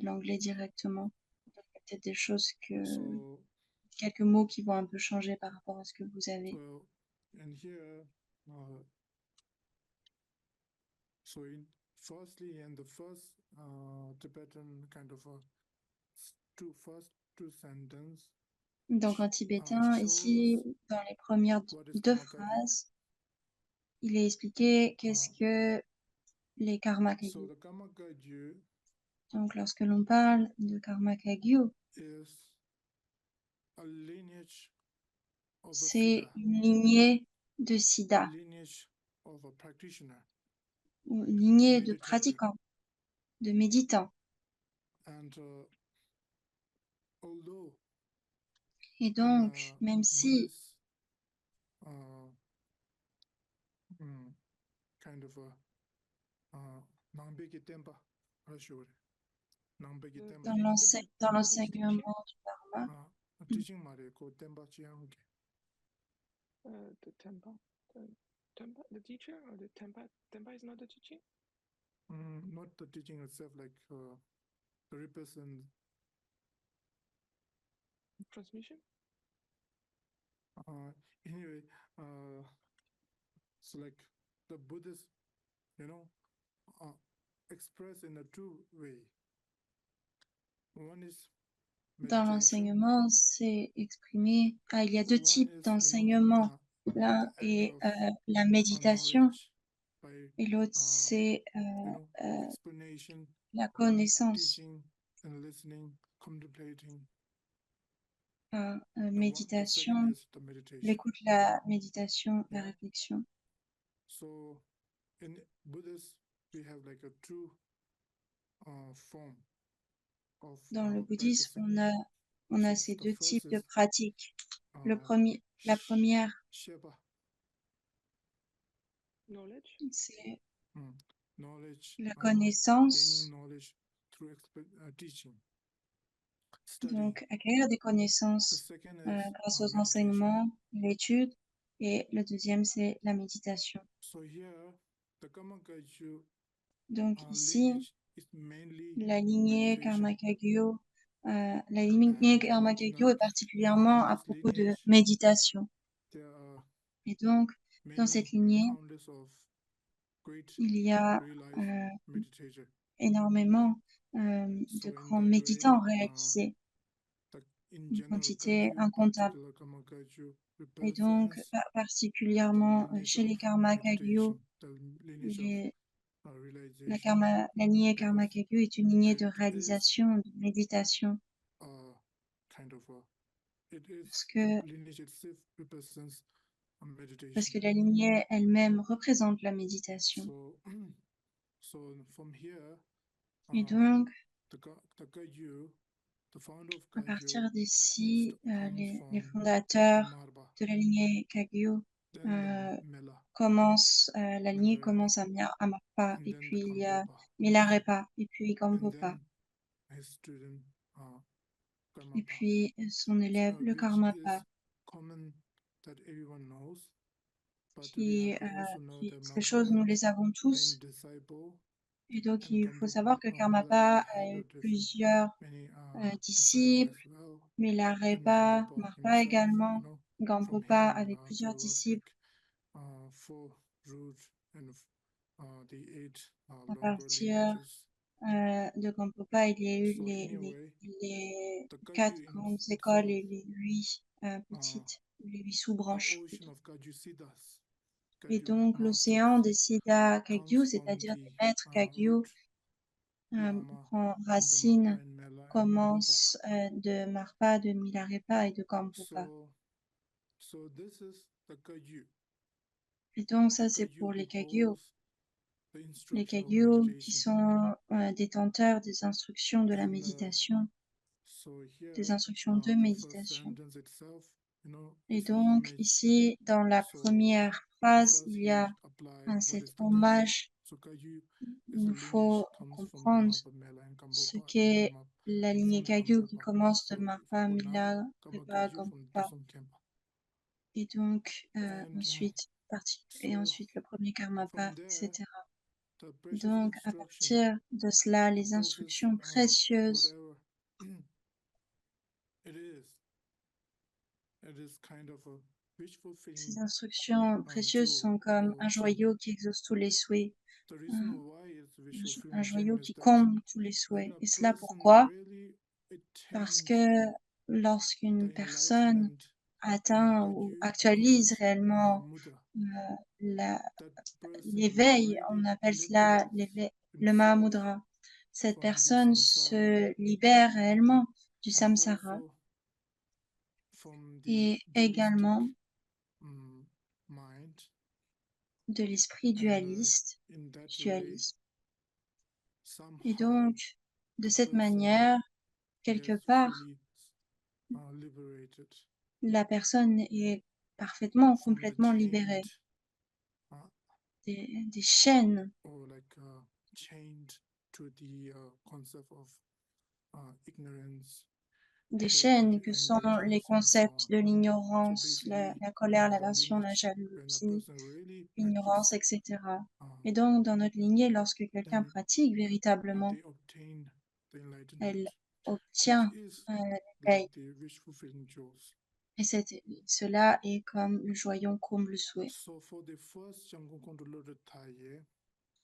Speaker 2: l'anglais directement. Il y a peut-être des choses
Speaker 1: So
Speaker 2: quelques mots qui vont un peu changer par rapport à ce que vous avez.
Speaker 1: and here, so in firstly, in the first Tibetan kind of a
Speaker 2: Donc en tibétain, ici, dans les premières deux phrases, il est expliqué qu'est-ce que les karma
Speaker 1: So
Speaker 2: kagyu.
Speaker 1: the Karma Kagyu
Speaker 2: Donc lorsque l'on parle de karma kagyu,
Speaker 1: is a lineage of a
Speaker 2: c'est
Speaker 1: Siddha,
Speaker 2: une lignée de
Speaker 1: a
Speaker 2: siddha,
Speaker 1: lineage of a practitioner,
Speaker 2: ou une
Speaker 1: a
Speaker 2: lignée de
Speaker 1: meditator.
Speaker 2: pratiquants, de méditants.
Speaker 1: And although
Speaker 2: Et
Speaker 1: in
Speaker 2: donc, même si
Speaker 1: Buddhist kind of a Nambeki Tempa, Nambeki Tempa,
Speaker 2: dans l'enseignement du dharma,
Speaker 1: teaching Mare ko Tempa Chiang.
Speaker 3: The Tempa. The teacher or the Tempa? Tempa is not the teaching?
Speaker 1: Not the teaching itself, like the represent
Speaker 3: Transmission?
Speaker 1: Anyway, so like the Buddhists, express in a two way. One is
Speaker 2: dans
Speaker 1: meditation,
Speaker 2: l'enseignement, c'est exprimé. Ah, il y a deux
Speaker 1: one
Speaker 2: types
Speaker 1: is,
Speaker 2: d'enseignement. L'un
Speaker 1: the act
Speaker 2: est
Speaker 1: of
Speaker 2: la méditation
Speaker 1: knowledge by
Speaker 2: et l'autre c'est
Speaker 1: explanation,
Speaker 2: la connaissance.
Speaker 1: teaching and listening, contemplating. The second
Speaker 2: Méditation,
Speaker 1: is the meditation.
Speaker 2: l'écoute, la méditation, la
Speaker 1: Yeah.
Speaker 2: réflexion.
Speaker 1: So in Buddhist, we have like a two form of
Speaker 2: Dans le bouddhisme,
Speaker 1: practicing.
Speaker 2: on a
Speaker 1: So
Speaker 2: ces
Speaker 1: the
Speaker 2: deux
Speaker 1: first
Speaker 2: types de
Speaker 1: is,
Speaker 2: pratiques. La première,
Speaker 1: Shepa,
Speaker 3: Knowledge?
Speaker 2: c'est
Speaker 1: knowledge,
Speaker 2: la
Speaker 1: gaining
Speaker 2: connaissance,
Speaker 1: knowledge through teaching,
Speaker 2: donc acquérir des
Speaker 1: The
Speaker 2: connaissances
Speaker 1: second
Speaker 2: grâce
Speaker 1: is
Speaker 2: aux
Speaker 1: meditation.
Speaker 2: enseignements, l'étude, et le deuxième, c'est la méditation.
Speaker 1: So here, the Karma Kagyu
Speaker 2: Donc ici,
Speaker 1: lineage is mainly
Speaker 2: la lignée
Speaker 1: meditation.
Speaker 2: Karma Kagyu, la lignée Karma Kagyu est particulièrement à
Speaker 1: this
Speaker 2: propos de
Speaker 1: lineage,
Speaker 2: méditation.
Speaker 1: there are
Speaker 2: Et donc, dans cette lignée,
Speaker 1: countless of great
Speaker 2: il y a
Speaker 1: realized meditators.
Speaker 2: énormément
Speaker 1: So
Speaker 2: de
Speaker 1: in
Speaker 2: grands
Speaker 1: that
Speaker 2: méditants
Speaker 1: way,
Speaker 2: réalisés,
Speaker 1: in
Speaker 2: une
Speaker 1: general,
Speaker 2: quantité
Speaker 1: Kagyu,
Speaker 2: incontable.
Speaker 1: particular Karma Kagyu,
Speaker 2: Et donc,
Speaker 1: represents
Speaker 2: particulièrement
Speaker 1: the lineage
Speaker 2: chez les
Speaker 1: of
Speaker 2: Karma Kagyu,
Speaker 1: meditation, the lineage of realization.
Speaker 2: la lignée Karma
Speaker 1: because
Speaker 2: Kagyu est une lignée de
Speaker 1: it is
Speaker 2: réalisation, de méditation,
Speaker 1: kind of it is
Speaker 2: parce que,
Speaker 1: the lineage itself represents a meditation.
Speaker 2: parce que la lignée elle-même représente la méditation.
Speaker 1: So from here,
Speaker 2: Et donc,
Speaker 1: the Kagyu, the founder of
Speaker 2: à
Speaker 1: Kagyu,
Speaker 2: partir d'ici,
Speaker 1: comes
Speaker 2: les
Speaker 1: from
Speaker 2: fondateurs
Speaker 1: Marba,
Speaker 2: de la lignée Kagyu
Speaker 1: then the Mela,
Speaker 2: la lignée commence à Marpa,
Speaker 1: and
Speaker 2: et
Speaker 1: then
Speaker 2: puis
Speaker 1: the
Speaker 2: il y a
Speaker 1: Gampopa,
Speaker 2: Milarepa, et puis
Speaker 1: and
Speaker 2: Gampopa,
Speaker 1: then his student
Speaker 2: et
Speaker 1: Karmapa.
Speaker 2: puis son élève, le
Speaker 1: Which
Speaker 2: Karmapa,
Speaker 1: is common that everyone knows, but we
Speaker 2: qui,
Speaker 1: have to also know that
Speaker 2: ces choses, nous les avons
Speaker 1: many
Speaker 2: tous.
Speaker 1: disciples,
Speaker 2: Et donc,
Speaker 1: and
Speaker 2: il faut
Speaker 1: Gampopa,
Speaker 2: savoir que
Speaker 1: Mela,
Speaker 2: Karmapa
Speaker 1: they
Speaker 2: a
Speaker 1: have
Speaker 2: eu
Speaker 1: a different,
Speaker 2: plusieurs
Speaker 1: many
Speaker 2: disciples,
Speaker 1: disciples as well.
Speaker 2: Milarepa,
Speaker 1: Gampopa
Speaker 2: Marpa
Speaker 1: himself,
Speaker 2: également,
Speaker 1: from
Speaker 2: Gampopa
Speaker 1: him,
Speaker 2: avec plusieurs
Speaker 1: there was
Speaker 2: disciples.
Speaker 1: like 4 routes and the 8
Speaker 2: À
Speaker 1: longer
Speaker 2: partir
Speaker 1: lineages.
Speaker 2: de Gampopa, il y a eu
Speaker 1: So anyway,
Speaker 2: les
Speaker 1: the
Speaker 2: 4
Speaker 1: Kagyu in
Speaker 2: grandes
Speaker 1: itself
Speaker 2: écoles et les 8 petites, les 8
Speaker 1: the
Speaker 2: sous-branches.
Speaker 1: ocean of Kagyu Siddhas.
Speaker 2: Et
Speaker 1: Kagyu
Speaker 2: donc,
Speaker 1: masters
Speaker 2: l'océan des Siddha Kagyu,
Speaker 1: comes from
Speaker 2: c'est-à-dire
Speaker 1: the
Speaker 2: des maîtres Kagyu,
Speaker 1: root Lama
Speaker 2: prend
Speaker 1: and the
Speaker 2: racine,
Speaker 1: Marpa and Mela and Gampopa.
Speaker 2: commence de Marpa, de Milarepa et de Gampopa.
Speaker 1: So this is the Kagyu.
Speaker 2: Et donc, ça,
Speaker 1: The
Speaker 2: c'est
Speaker 1: Kagyu
Speaker 2: pour les
Speaker 1: who
Speaker 2: Kagyu.
Speaker 1: holds the
Speaker 2: Les
Speaker 1: instruction of
Speaker 2: Kagyu qui
Speaker 1: meditation.
Speaker 2: sont détenteurs des instructions de la
Speaker 1: And,
Speaker 2: méditation,
Speaker 1: So here,
Speaker 2: des instructions de
Speaker 1: the first
Speaker 2: méditation.
Speaker 1: sentence itself,
Speaker 2: Et
Speaker 1: is
Speaker 2: donc,
Speaker 1: homage.
Speaker 2: ici, dans la
Speaker 1: So
Speaker 2: première phrase, il y a cet hommage.
Speaker 1: So Kagyu
Speaker 2: Il nous faut comprendre ce qu'est la lignée Kagyu qui commence de Marpa, Milarepa, Gampopa. Et donc, ensuite le premier Karmapa, etc. Donc, à partir de cela, les instructions précieuses, ces instructions précieuses sont comme un joyau qui exauce tous les souhaits, un joyau qui comble tous les souhaits. Et cela pourquoi? Parce que lorsqu'une personne atteint ou actualise réellement l'éveil, on appelle cela le Mahamudra. Cette personne se libère réellement du samsara et également de l'esprit dualiste, dualisme. Et donc, de cette manière, quelque part, la personne est parfaitement, complètement libérée des chaînes que sont les concepts de l'ignorance, la colère, l'aversion, la jalousie, l'ignorance, etc. Et donc, dans notre lignée, lorsque quelqu'un pratique véritablement, elle obtient l'éveil. Et cela est comme le joyau comble souhait.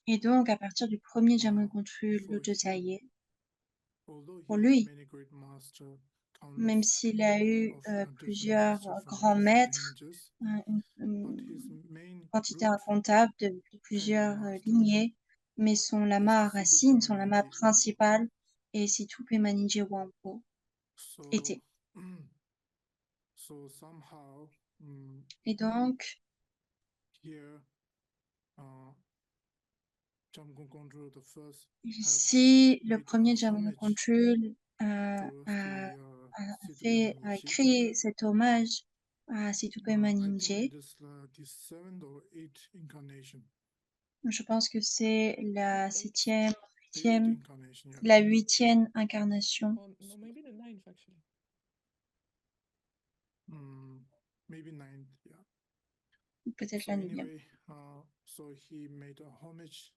Speaker 2: Et donc, à partir du premier Jamgonchu Lodjotaye, pour lui, même s'il a eu plusieurs grands maîtres, une quantité incontable de plusieurs lignées, mais son lama racine, son lama principal est Situpe Manije Wampo était. Et donc, ici, le premier Jamgon Control a écrit cet hommage à Situpe Maninje. Je pense que c'est la septième, la huitième incarnation.
Speaker 3: Or no, maybe the ninth actually.
Speaker 1: Maybe 9th, yeah.
Speaker 2: Peut-être
Speaker 1: So
Speaker 2: la neuvième.
Speaker 1: anyway, so he made a homage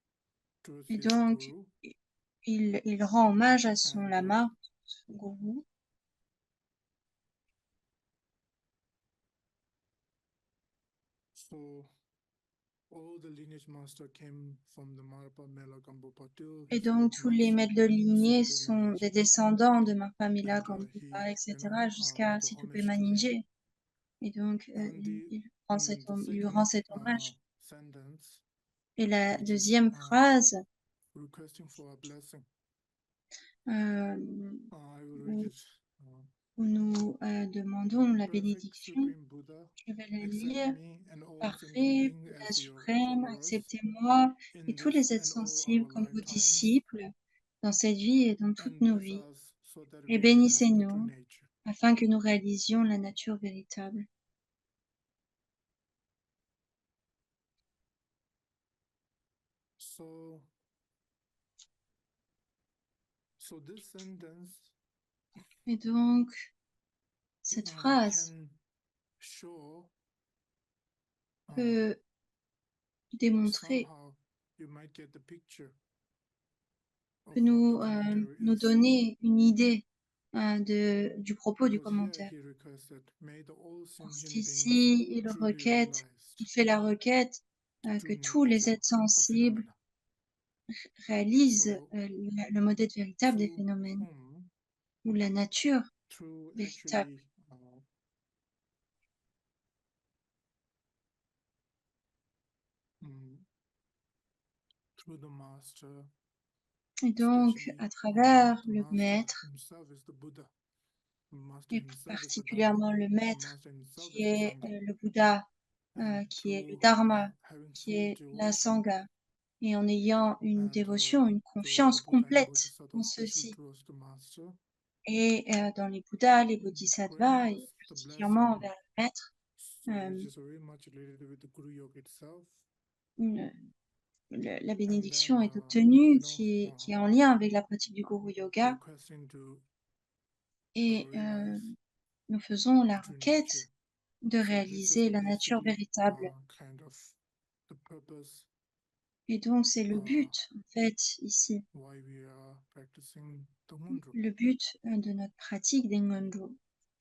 Speaker 1: to
Speaker 2: Et
Speaker 1: his
Speaker 2: donc,
Speaker 1: guru,
Speaker 2: il rend hommage à son
Speaker 1: and,
Speaker 2: lama, son gourou.
Speaker 1: so all the lineage master came from the Marpa Mela Gambopatu.
Speaker 2: Et donc, tous les maîtres de lignée sont des descendants de Marpamila,
Speaker 1: And,
Speaker 2: Gambupa,
Speaker 1: he,
Speaker 2: etc.,
Speaker 1: you know,
Speaker 2: jusqu'à
Speaker 1: made a
Speaker 2: Situpe
Speaker 1: homage to him.
Speaker 2: Maninje. Et donc,
Speaker 1: And
Speaker 2: il lui
Speaker 1: the
Speaker 2: rend cet
Speaker 1: second,
Speaker 2: hommage.
Speaker 1: sentence,
Speaker 2: Et la
Speaker 1: which is,
Speaker 2: deuxième phrase,
Speaker 1: requesting for a blessing.
Speaker 2: euh,
Speaker 1: I will read it.
Speaker 2: où nous demandons la
Speaker 1: Perfect
Speaker 2: bénédiction,
Speaker 1: Supreme Buddha,
Speaker 2: je vais la
Speaker 1: accept
Speaker 2: lire.
Speaker 1: me and all
Speaker 2: Parfait,
Speaker 1: sentient beings
Speaker 2: Bouddha
Speaker 1: as your
Speaker 2: suprême,
Speaker 1: followers
Speaker 2: acceptez-moi
Speaker 1: in
Speaker 2: et tous
Speaker 1: this
Speaker 2: les êtres
Speaker 1: and all
Speaker 2: sensibles
Speaker 1: our
Speaker 2: comme vos
Speaker 1: lifetimes,
Speaker 2: disciples dans cette vie et dans toutes
Speaker 1: and
Speaker 2: nos
Speaker 1: bless
Speaker 2: vies.
Speaker 1: us so that
Speaker 2: Et
Speaker 1: we realize the true
Speaker 2: bénissez-nous
Speaker 1: nature.
Speaker 2: afin que nous réalisions la nature véritable.
Speaker 1: So this sentence
Speaker 2: Et donc, cette phrase
Speaker 1: can show
Speaker 2: peut démontrer,
Speaker 1: somehow you might get the picture of
Speaker 2: peut
Speaker 1: what the
Speaker 2: nous
Speaker 1: commentary is.
Speaker 2: donner une idée du propos du
Speaker 1: Because here
Speaker 2: commentaire.
Speaker 1: he requested, may the all
Speaker 2: Parce
Speaker 1: sentient
Speaker 2: qu'ici,
Speaker 1: beings
Speaker 2: il
Speaker 1: truly
Speaker 2: requête,
Speaker 1: realize
Speaker 2: il fait la requête
Speaker 1: the
Speaker 2: que
Speaker 1: true
Speaker 2: tous les
Speaker 1: nature
Speaker 2: êtres
Speaker 1: of
Speaker 2: sensibles
Speaker 1: phenomena.
Speaker 2: réalisent
Speaker 1: So
Speaker 2: le modèle véritable des
Speaker 1: through
Speaker 2: phénomènes
Speaker 1: whom,
Speaker 2: ou la nature
Speaker 1: through
Speaker 2: véritable.
Speaker 1: actually through the master,
Speaker 2: Et donc,
Speaker 1: especially
Speaker 2: à travers
Speaker 1: the
Speaker 2: le
Speaker 1: master
Speaker 2: maître,
Speaker 1: himself is the Buddha. The master
Speaker 2: et
Speaker 1: himself is the Dharma.
Speaker 2: particulièrement le
Speaker 1: The
Speaker 2: maître
Speaker 1: master himself
Speaker 2: qui
Speaker 1: is the
Speaker 2: est
Speaker 1: Sangha.
Speaker 2: le Bouddha,
Speaker 1: And
Speaker 2: qui est le
Speaker 1: through
Speaker 2: Dharma,
Speaker 1: having
Speaker 2: qui
Speaker 1: full
Speaker 2: est la
Speaker 1: devotion
Speaker 2: Sangha, et en ayant une
Speaker 1: and
Speaker 2: dévotion, une
Speaker 1: to the
Speaker 2: confiance
Speaker 1: Buddha and
Speaker 2: complète
Speaker 1: Bodhisattva,
Speaker 2: en
Speaker 1: especially
Speaker 2: ceux-ci,
Speaker 1: towards the master,
Speaker 2: et dans les Bouddhas, les
Speaker 1: grant
Speaker 2: Bodhisattvas, et
Speaker 1: us the
Speaker 2: particulièrement
Speaker 1: blessing,
Speaker 2: envers le maître,
Speaker 1: which is very much related with the Guru Yoga itself.
Speaker 2: une- la bénédiction
Speaker 1: then,
Speaker 2: est obtenue,
Speaker 1: you know,
Speaker 2: qui est en lien avec la pratique du Guru Yoga,
Speaker 1: requesting to
Speaker 2: et
Speaker 1: realize
Speaker 2: nous faisons la
Speaker 1: the true
Speaker 2: requête
Speaker 1: nature.
Speaker 2: de
Speaker 1: So this is
Speaker 2: réaliser la nature
Speaker 1: basically
Speaker 2: véritable.
Speaker 1: kind of the purpose
Speaker 2: Et donc, c'est le but, en fait, ici,
Speaker 1: why we are practicing the Ngondro.
Speaker 2: le but de notre pratique des Ngondro,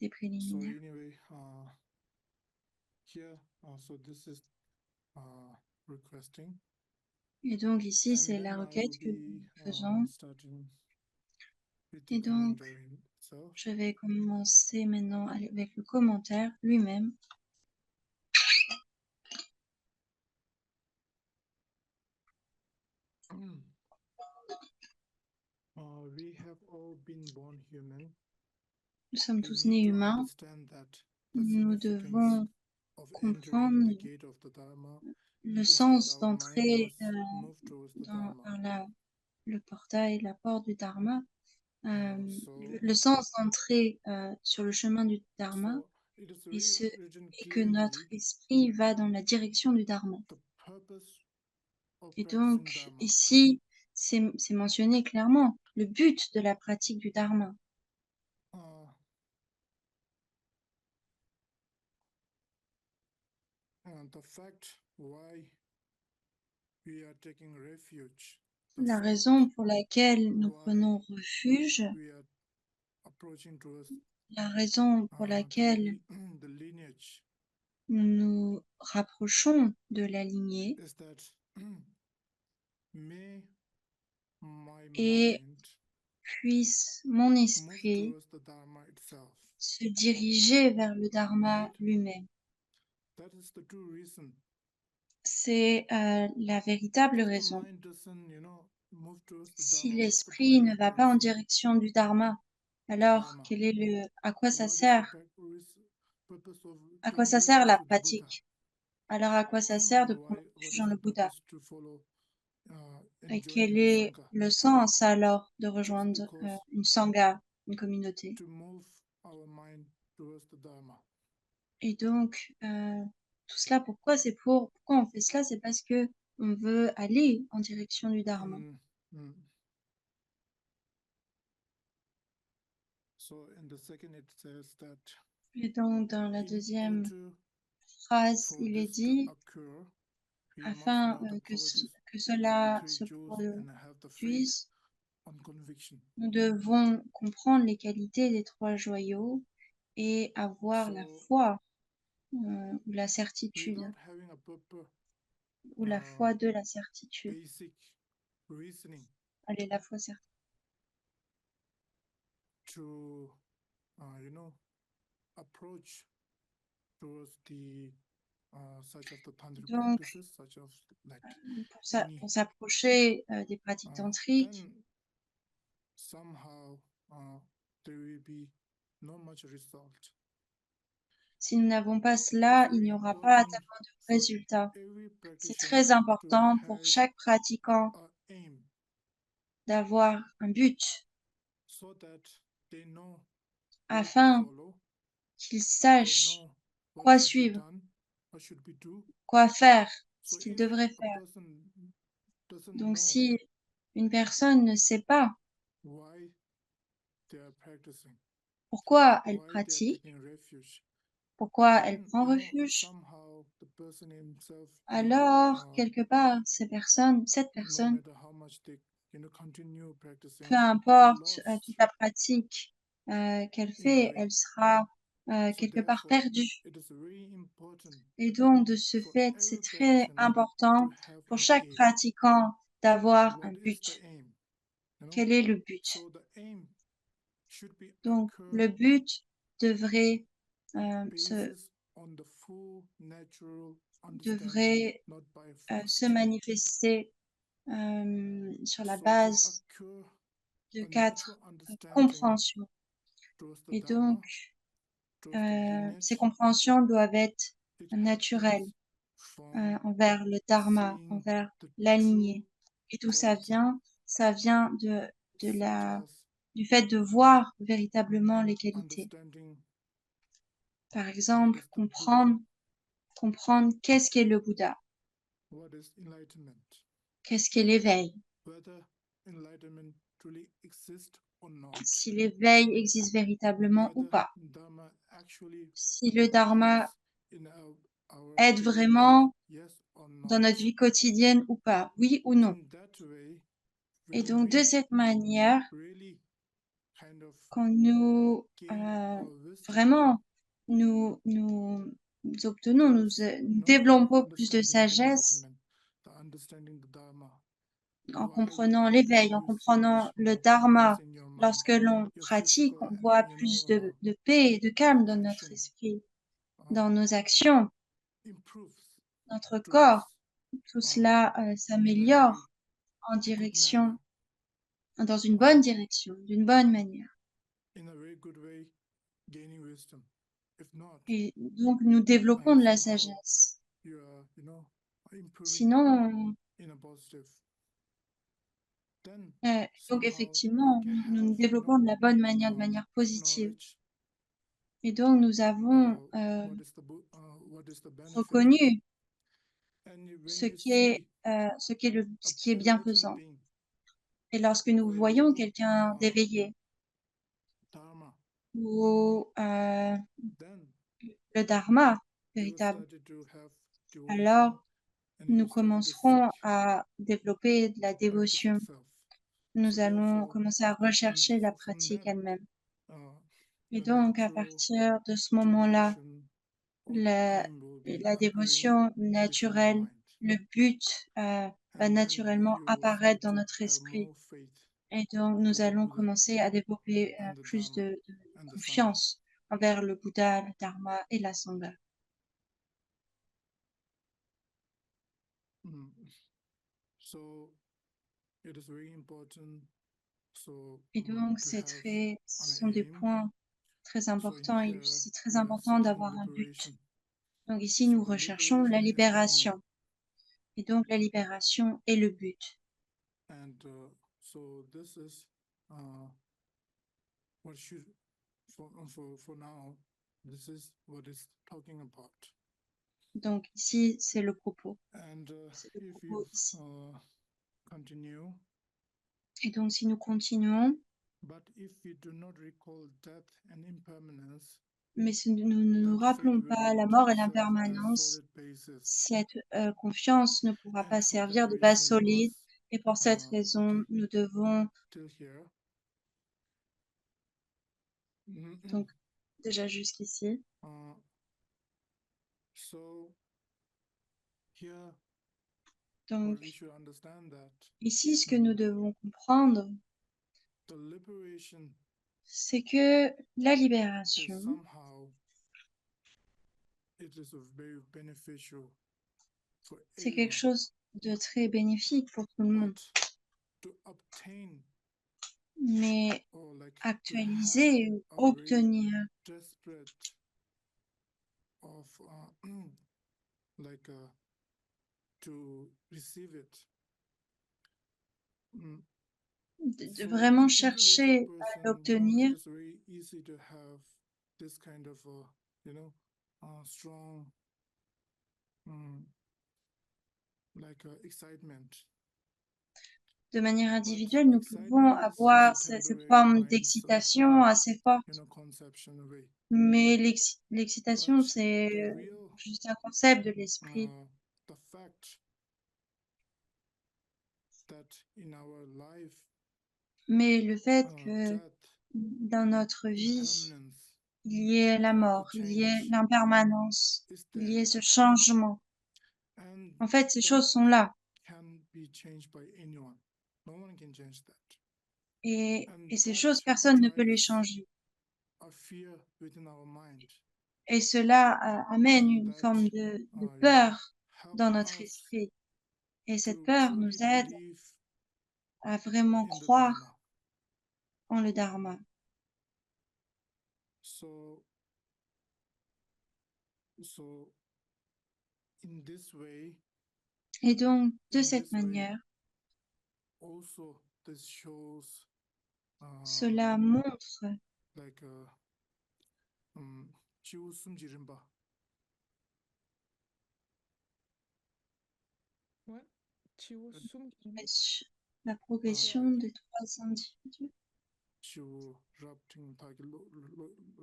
Speaker 2: des
Speaker 1: So
Speaker 2: préliminaires.
Speaker 1: anyway, here, so this is requesting.
Speaker 2: Et donc, ici,
Speaker 1: And
Speaker 2: c'est
Speaker 1: then
Speaker 2: la
Speaker 1: I will
Speaker 2: requête que
Speaker 1: be
Speaker 2: nous faisons.
Speaker 1: starting with the
Speaker 2: Et donc,
Speaker 1: commentary
Speaker 2: Je vais commencer maintenant avec le commentaire lui-même.
Speaker 1: We have all been born human.
Speaker 2: Nous sommes
Speaker 1: We
Speaker 2: tous
Speaker 1: need
Speaker 2: nés
Speaker 1: to
Speaker 2: humains.
Speaker 1: understand that the
Speaker 2: Nous
Speaker 1: significance
Speaker 2: devons
Speaker 1: of
Speaker 2: comprendre
Speaker 1: entering the gate of the Dharma
Speaker 2: le
Speaker 1: is
Speaker 2: sens
Speaker 1: that our mind
Speaker 2: d'entrer
Speaker 1: must move towards the Dharma.
Speaker 2: par le portail, la porte du Dharma.
Speaker 1: So,
Speaker 2: Le sens d'entrer sur le chemin du Dharma
Speaker 1: so it is written
Speaker 2: et que notre
Speaker 1: clearly
Speaker 2: esprit va dans la direction du Dharma.
Speaker 1: the purpose of
Speaker 2: Et
Speaker 1: practicing
Speaker 2: donc,
Speaker 1: Dharma.
Speaker 2: ici, c'est mentionné clairement le but de la pratique du Dharma.
Speaker 1: And the fact why we are taking refuge, the
Speaker 2: La
Speaker 1: fact
Speaker 2: raison pour laquelle nous
Speaker 1: why
Speaker 2: prenons refuge,
Speaker 1: we are approaching towards
Speaker 2: la raison pour laquelle
Speaker 1: the lineage
Speaker 2: nous nous rapprochons de la lignée
Speaker 1: is that may my
Speaker 2: et
Speaker 1: mind
Speaker 2: puisse mon
Speaker 1: move
Speaker 2: esprit
Speaker 1: towards the Dharma itself.
Speaker 2: se diriger vers le Dharma
Speaker 1: Right?
Speaker 2: lui-même.
Speaker 1: That is the true reason.
Speaker 2: C'est la véritable
Speaker 1: If the
Speaker 2: raison.
Speaker 1: mind doesn't, move towards the
Speaker 2: Si
Speaker 1: Dharma, what's the
Speaker 2: l'esprit
Speaker 1: point
Speaker 2: ne
Speaker 1: of
Speaker 2: va pas en
Speaker 1: practicing
Speaker 2: direction du Dharma,
Speaker 1: the
Speaker 2: alors
Speaker 1: Dharma?
Speaker 2: à quoi ça
Speaker 1: What is the
Speaker 2: sert?
Speaker 1: purpose of
Speaker 2: À quoi
Speaker 1: taking
Speaker 2: ça sert la
Speaker 1: refuge to the Buddha?
Speaker 2: pratique? Alors à quoi ça sert de
Speaker 1: And
Speaker 2: prendre
Speaker 1: what
Speaker 2: refuge
Speaker 1: is
Speaker 2: dans le
Speaker 1: the
Speaker 2: Bouddha?
Speaker 1: purpose to follow
Speaker 2: Et
Speaker 1: and
Speaker 2: quel
Speaker 1: joining the
Speaker 2: est
Speaker 1: Sangha?
Speaker 2: le sens alors de
Speaker 1: Just
Speaker 2: rejoindre
Speaker 1: because
Speaker 2: une sangha, une communauté?
Speaker 1: to move our mind towards the Dharma.
Speaker 2: Et donc, tout cela, pourquoi on fait cela? C'est parce que on veut aller en direction du Dharma.
Speaker 1: So in the second it says that
Speaker 2: Et donc, dans la
Speaker 1: in
Speaker 2: deuxième
Speaker 1: order
Speaker 2: phrase,
Speaker 1: for
Speaker 2: il est
Speaker 1: this to
Speaker 2: dit,
Speaker 1: occur, we must
Speaker 2: afin
Speaker 1: know the
Speaker 2: que
Speaker 1: qualities of the
Speaker 2: cela
Speaker 1: three
Speaker 2: se
Speaker 1: jewels and have the faith
Speaker 2: produise,
Speaker 1: on conviction.
Speaker 2: nous devons comprendre les qualités des trois joyaux et avoir la
Speaker 1: So
Speaker 2: foi ou la certitude,
Speaker 1: without having a proper
Speaker 2: ou la foi de la certitude.
Speaker 1: basic reasoning
Speaker 2: Allez, la foi certitude.
Speaker 1: to approach towards the such of the tantric
Speaker 2: Donc,
Speaker 1: practices, such of like
Speaker 2: pour s'approcher des pratiques
Speaker 1: then
Speaker 2: tantriques,
Speaker 1: somehow there will be no much result.
Speaker 2: si nous n'avons pas
Speaker 1: It
Speaker 2: cela,
Speaker 1: is
Speaker 2: il
Speaker 1: very
Speaker 2: n'y aura pas
Speaker 1: important
Speaker 2: tellement de
Speaker 1: for
Speaker 2: résultats.
Speaker 1: every
Speaker 2: C'est
Speaker 1: practitioner
Speaker 2: très
Speaker 1: to
Speaker 2: important pour
Speaker 1: have
Speaker 2: chaque pratiquant
Speaker 1: a aim
Speaker 2: d'avoir un but
Speaker 1: so that they know where to
Speaker 2: afin
Speaker 1: follow,
Speaker 2: qu'ils
Speaker 1: they
Speaker 2: sachent
Speaker 1: know what
Speaker 2: quoi
Speaker 1: should be
Speaker 2: suivre,
Speaker 1: done, what should be do.
Speaker 2: quoi faire, ce
Speaker 1: So
Speaker 2: qu'ils
Speaker 1: if
Speaker 2: devraient
Speaker 1: a
Speaker 2: faire.
Speaker 1: person doesn't
Speaker 2: Donc,
Speaker 1: know
Speaker 2: si une personne ne sait pas
Speaker 1: why they are practicing,
Speaker 2: pourquoi elle
Speaker 1: why they are
Speaker 2: pratique,
Speaker 1: taking refuge,
Speaker 2: pourquoi elle
Speaker 1: then
Speaker 2: prend refuge,
Speaker 1: somehow the person himself,
Speaker 2: alors quelque part, cette
Speaker 1: no
Speaker 2: personne,
Speaker 1: matter how much they continue practicing,
Speaker 2: peu
Speaker 1: will be
Speaker 2: importe
Speaker 1: lost
Speaker 2: toute la pratique qu'elle
Speaker 1: in a
Speaker 2: fait,
Speaker 1: way.
Speaker 2: elle sera
Speaker 1: So
Speaker 2: quelque part
Speaker 1: therefore,
Speaker 2: perdue.
Speaker 1: it is very important
Speaker 2: Et donc, de ce
Speaker 1: for
Speaker 2: fait, c'est
Speaker 1: every
Speaker 2: très
Speaker 1: practitioner
Speaker 2: important
Speaker 1: to have
Speaker 2: pour
Speaker 1: an
Speaker 2: chaque
Speaker 1: aim.
Speaker 2: pratiquant d'avoir un
Speaker 1: What is the
Speaker 2: but.
Speaker 1: aim?
Speaker 2: Quel est le but?
Speaker 1: So the aim should be
Speaker 2: Donc,
Speaker 1: occur
Speaker 2: le but devrait,
Speaker 1: basis on the full natural understanding,
Speaker 2: devrait
Speaker 1: not by
Speaker 2: se
Speaker 1: force.
Speaker 2: manifester sur la
Speaker 1: So to
Speaker 2: base
Speaker 1: occur
Speaker 2: de
Speaker 1: a
Speaker 2: 4
Speaker 1: natural understanding
Speaker 2: compréhensions.
Speaker 1: towards the
Speaker 2: Et
Speaker 1: Dharma,
Speaker 2: donc,
Speaker 1: towards the
Speaker 2: ces
Speaker 1: lineage,
Speaker 2: compréhensions doivent être
Speaker 1: it
Speaker 2: naturelles
Speaker 1: happens from
Speaker 2: envers le Dharma,
Speaker 1: seeing
Speaker 2: envers
Speaker 1: the
Speaker 2: la
Speaker 1: true
Speaker 2: lignée. Et d'où ça
Speaker 1: quality,
Speaker 2: vient? Ça vient
Speaker 1: such as
Speaker 2: du fait de voir véritablement les qualités.
Speaker 1: understanding
Speaker 2: Par
Speaker 1: what
Speaker 2: exemple,
Speaker 1: is the Buddha,
Speaker 2: comprendre qu'est-ce qu'est le Bouddha,
Speaker 1: what is enlightenment,
Speaker 2: qu'est-ce qu'est l'éveil,
Speaker 1: whether enlightenment truly exists or not,
Speaker 2: si l'éveil existe véritablement ou
Speaker 1: whether
Speaker 2: pas,
Speaker 1: Dharma actually
Speaker 2: si le Dharma
Speaker 1: helps in our
Speaker 2: aide
Speaker 1: daily life,
Speaker 2: vraiment
Speaker 1: yes or
Speaker 2: dans
Speaker 1: not.
Speaker 2: notre vie quotidienne ou pas, oui ou non.
Speaker 1: In that way,
Speaker 2: Et
Speaker 1: when
Speaker 2: donc, de
Speaker 1: we
Speaker 2: cette manière,
Speaker 1: really kind of
Speaker 2: quand nous
Speaker 1: gain our wisdom,
Speaker 2: vraiment nous obtenons, nous
Speaker 1: towards not
Speaker 2: développons plus de
Speaker 1: understanding the
Speaker 2: sagesse
Speaker 1: enlightenment, the understanding the Dharma,
Speaker 2: en comprenant l'éveil, en comprenant le dharma, lorsque l'on pratique, on voit plus de paix et de calme dans notre esprit, dans nos actions, notre corps. Tout cela s'améliore en direction, dans une bonne direction, d'une bonne manière. Et donc, nous développons de la sagesse. Sinon, donc effectivement, nous développons de la bonne manière, de manière positive. Et donc, nous avons reconnu ce qui est bienfaisant. Et lorsque nous voyons quelqu'un d'éveillé ou le dharma véritable, alors nous commencerons à développer de la dévotion. Nous allons commencer à rechercher la pratique elle-même. Et donc, à partir de ce moment-là, la dévotion naturelle, le but va naturellement apparaître dans notre esprit. Et donc, nous allons commencer à développer plus de confiance envers le Bouddha, le Dharma et la Sangha. Et donc, ce sont des points très importants et c'est très important d'avoir un but. Donc ici, nous recherchons la libération. Et donc, la libération est le but. Donc ici, c'est le propos. C'est le propos ici. Et donc, si nous continuons, mais si nous ne nous rappelons pas la mort et l'impermanence, cette confiance ne pourra pas servir de base solide. Et pour cette raison, nous devons donc déjà jusqu'ici. Donc ici, ce que nous devons comprendre, c'est que la libération, c'est quelque chose de très bénéfique pour tout le monde. Mais actualiser ou obtenir de vraiment chercher à l'obtenir, de manière individuelle, nous pouvons avoir cette forme d'excitation assez forte. Mais l'excitation, c'est juste un concept de l'esprit. Mais le fait que dans notre vie, il y ait la mort, il y ait l'impermanence, il y ait ce changement. En fait, ces choses sont là. Et ces choses, personne ne peut les changer. Et cela amène une forme de peur dans notre esprit. Et cette peur nous aide à vraiment croire en le Dharma. Et donc, de cette manière, cela montre
Speaker 3: Ouais. Chiwo Sum Jin.
Speaker 2: la progression des trois individus.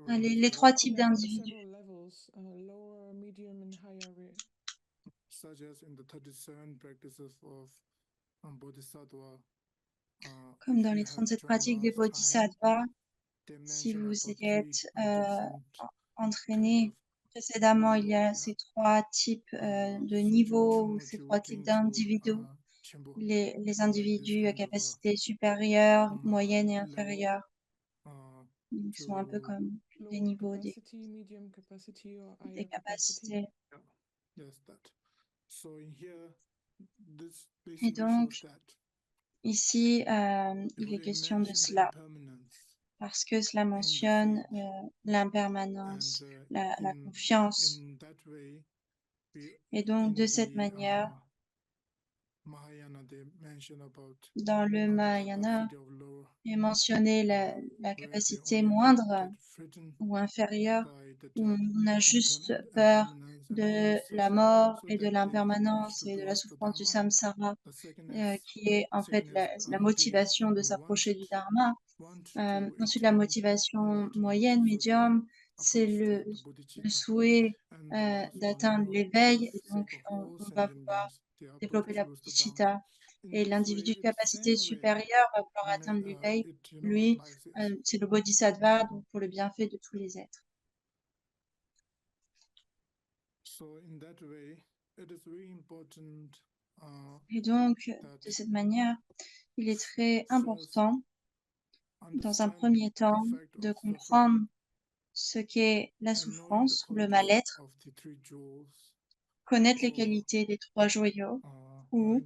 Speaker 2: Les trois types
Speaker 3: There are
Speaker 2: d'individus.
Speaker 3: several levels, lower, medium, and higher.
Speaker 2: Comme dans les 37 pratiques des bodhisattvas, si vous êtes entraîné précédemment, il y a ces trois types de niveaux ou ces trois types d'individus. les individus à capacité supérieure, moyenne et inférieure. Ils sont un peu comme les
Speaker 3: Lower
Speaker 2: niveaux
Speaker 3: capacity, medium capacity, or
Speaker 2: des
Speaker 3: higher capacity?
Speaker 2: capacités.
Speaker 1: Yes, that. So in here, this
Speaker 2: Et
Speaker 1: basically
Speaker 2: donc,
Speaker 1: shows that
Speaker 2: ici, il
Speaker 1: because
Speaker 2: est
Speaker 1: it
Speaker 2: question de
Speaker 1: mentions the
Speaker 2: cela,
Speaker 1: impermanence
Speaker 2: parce que cela
Speaker 1: in the
Speaker 2: mentionne
Speaker 1: faith,
Speaker 2: l'impermanence,
Speaker 1: and
Speaker 2: la
Speaker 1: in
Speaker 2: confiance.
Speaker 1: that way, we
Speaker 2: Et donc,
Speaker 1: in
Speaker 2: de cette
Speaker 1: the
Speaker 2: manière,
Speaker 1: Mahayana they mention about
Speaker 2: dans le
Speaker 1: the
Speaker 2: Mahayana,
Speaker 1: capacity of lower,
Speaker 2: est mentionné la
Speaker 1: where they
Speaker 2: capacité
Speaker 1: only
Speaker 2: moindre
Speaker 1: get threatened
Speaker 2: ou inférieure,
Speaker 1: by the
Speaker 2: où
Speaker 1: death,
Speaker 2: on a juste peur
Speaker 1: impermanence, and
Speaker 2: de
Speaker 1: all the
Speaker 2: la
Speaker 1: suffering,
Speaker 2: mort
Speaker 1: so
Speaker 2: et de
Speaker 1: that they push
Speaker 2: l'impermanence et de la
Speaker 1: towards the
Speaker 2: souffrance du
Speaker 1: Dharma.
Speaker 2: samsara,
Speaker 1: The second
Speaker 2: qui est en fait la motivation de s'approcher du Dharma. Ensuite, la motivation moyenne, médium, c'est le souhait d'atteindre l'éveil, et donc on va vouloir développer la bodhicitta. Et l'individu de capacité supérieure va vouloir atteindre l'éveil. Lui, c'est le bodhisattva, donc pour le bienfait de tous les êtres.
Speaker 1: So in that way, it is very important
Speaker 2: Et donc, de cette manière, il est très important, dans un premier temps, de comprendre ce qu'est la souffrance, le mal-être, connaître les qualités des trois joyaux, ou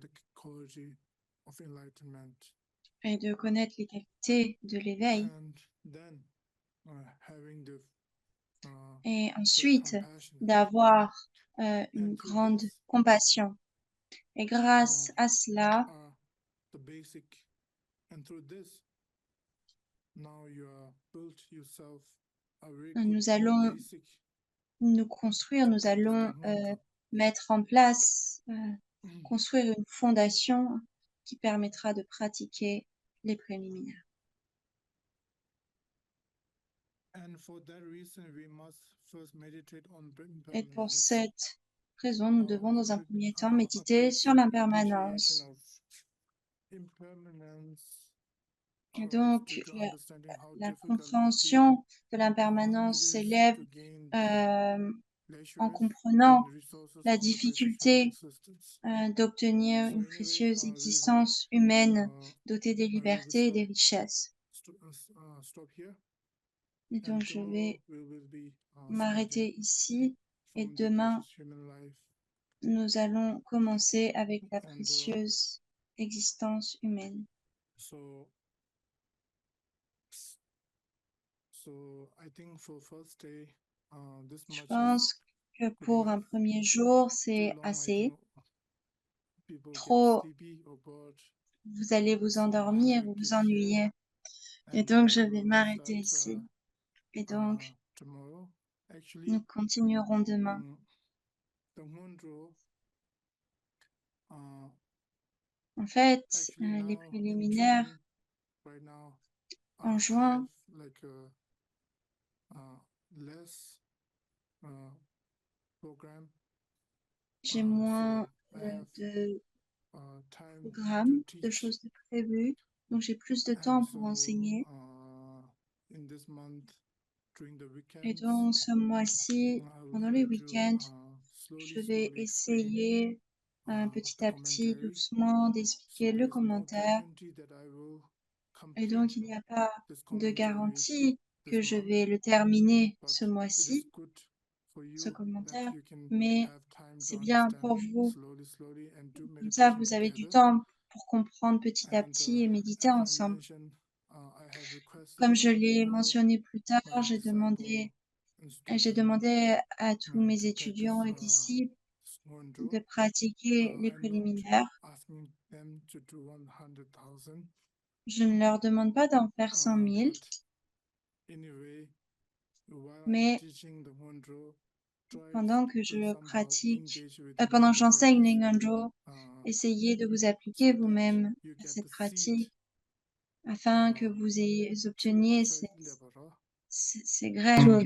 Speaker 2: et de connaître les qualités de l'éveil. Et ensuite, d'avoir une grande compassion. Et grâce à cela, nous allons nous construire, nous allons mettre en place, construire une fondation qui permettra de pratiquer les préliminaires. Et pour cette raison, nous devons dans un premier temps méditer sur l'impermanence. Et donc, la compréhension de l'impermanence s'élève en comprenant la difficulté d'obtenir une précieuse existence humaine dotée des libertés et des richesses. Et donc, je vais m'arrêter ici et demain, nous allons commencer avec la précieuse existence humaine. Je pense que pour un premier jour, c'est assez. Trop, vous allez vous endormir ou vous ennuyer. Et donc, je vais m'arrêter ici. Et donc, nous continuerons demain. En fait, les préliminaires en juin, j'ai moins de programmes, de choses de prévues, donc j'ai plus de temps pour enseigner. Et donc, ce mois-ci, pendant les week-ends, je vais essayer petit à petit, doucement, d'expliquer le commentaire. Et donc, il n'y a pas de garantie que je vais le terminer ce mois-ci, ce commentaire, mais c'est bien pour vous. Comme ça, vous avez du temps pour comprendre petit à petit et méditer ensemble. Comme je l'ai mentionné plus tard, j'ai demandé à tous mes étudiants et disciples de pratiquer les préliminaires. Je ne leur demande pas d'en faire 100 000, mais pendant que je pratique, pendant que j'enseigne les Nganjo, essayez de vous appliquer vous-même à cette pratique afin que vous obteniez ces graines, que vous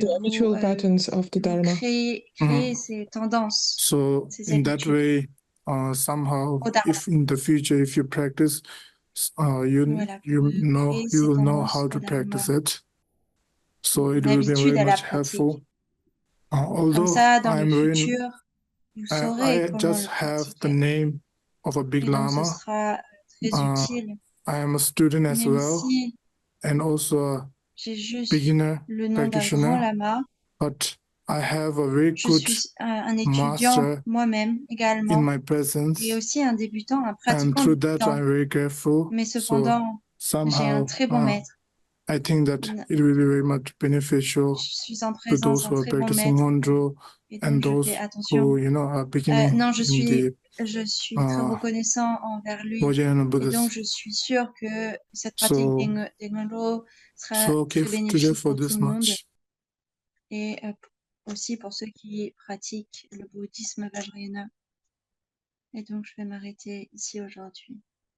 Speaker 2: créez ces tendances,
Speaker 1: So
Speaker 2: ces
Speaker 1: in that
Speaker 2: habitudes
Speaker 1: way, somehow,
Speaker 2: au Dharma.
Speaker 1: if in the future, if you practice,
Speaker 2: Voilà,
Speaker 1: you
Speaker 2: vous
Speaker 1: know
Speaker 2: créez
Speaker 1: you
Speaker 2: ces
Speaker 1: will know
Speaker 2: tendances
Speaker 1: how
Speaker 2: au
Speaker 1: to
Speaker 2: Dharma,
Speaker 1: practice it. So it
Speaker 2: une
Speaker 1: will be
Speaker 2: habitude
Speaker 1: very
Speaker 2: à la
Speaker 1: much
Speaker 2: pratique.
Speaker 1: helpful.
Speaker 2: Comme
Speaker 1: Although
Speaker 2: ça, dans le
Speaker 1: I'm very,
Speaker 2: futur, vous saurez
Speaker 1: I
Speaker 2: comment
Speaker 1: just
Speaker 2: le
Speaker 1: have the
Speaker 2: pratiquer.
Speaker 1: name of a big
Speaker 2: Et donc, ce
Speaker 1: lama.
Speaker 2: sera très
Speaker 1: Uh,
Speaker 2: utile.
Speaker 1: I am a student as
Speaker 2: Même
Speaker 1: well,
Speaker 2: si
Speaker 1: and also a
Speaker 2: j'ai juste
Speaker 1: beginner
Speaker 2: le nom d'un grand
Speaker 1: practitioner,
Speaker 2: lama,
Speaker 1: but I have a very
Speaker 2: je
Speaker 1: good
Speaker 2: suis un étudiant
Speaker 1: master
Speaker 2: moi-même
Speaker 1: in
Speaker 2: également,
Speaker 1: my
Speaker 2: et
Speaker 1: presence,
Speaker 2: aussi un débutant, un
Speaker 1: and
Speaker 2: pratiquant
Speaker 1: through that
Speaker 2: débutant.
Speaker 1: I'm very careful.
Speaker 2: Mais
Speaker 1: So
Speaker 2: cependant, j'ai un
Speaker 1: somehow
Speaker 2: très bon maître.
Speaker 1: I think that
Speaker 2: N-
Speaker 1: it will be very much beneficial
Speaker 2: Je suis en
Speaker 1: to
Speaker 2: présence
Speaker 1: those
Speaker 2: d'un
Speaker 1: who are
Speaker 2: très bon
Speaker 1: practicing
Speaker 2: maître,
Speaker 1: Hondro
Speaker 2: et
Speaker 1: and
Speaker 2: donc je
Speaker 1: those
Speaker 2: fais attention.
Speaker 1: who are beginning
Speaker 2: Non,
Speaker 1: in the
Speaker 2: je suis très reconnaissant envers lui,
Speaker 1: Vajrayana
Speaker 2: et donc
Speaker 1: Buddhist.
Speaker 2: je suis sûre que cette pratique
Speaker 1: So,
Speaker 2: des Ngondro sera
Speaker 1: so okay
Speaker 2: très
Speaker 1: today
Speaker 2: bénéfique
Speaker 1: for
Speaker 2: pour tout
Speaker 1: this
Speaker 2: le monde,
Speaker 1: much.
Speaker 2: et aussi pour ceux qui pratiquent le bouddhisme Vajrayana. Et donc je vais m'arrêter ici aujourd'hui.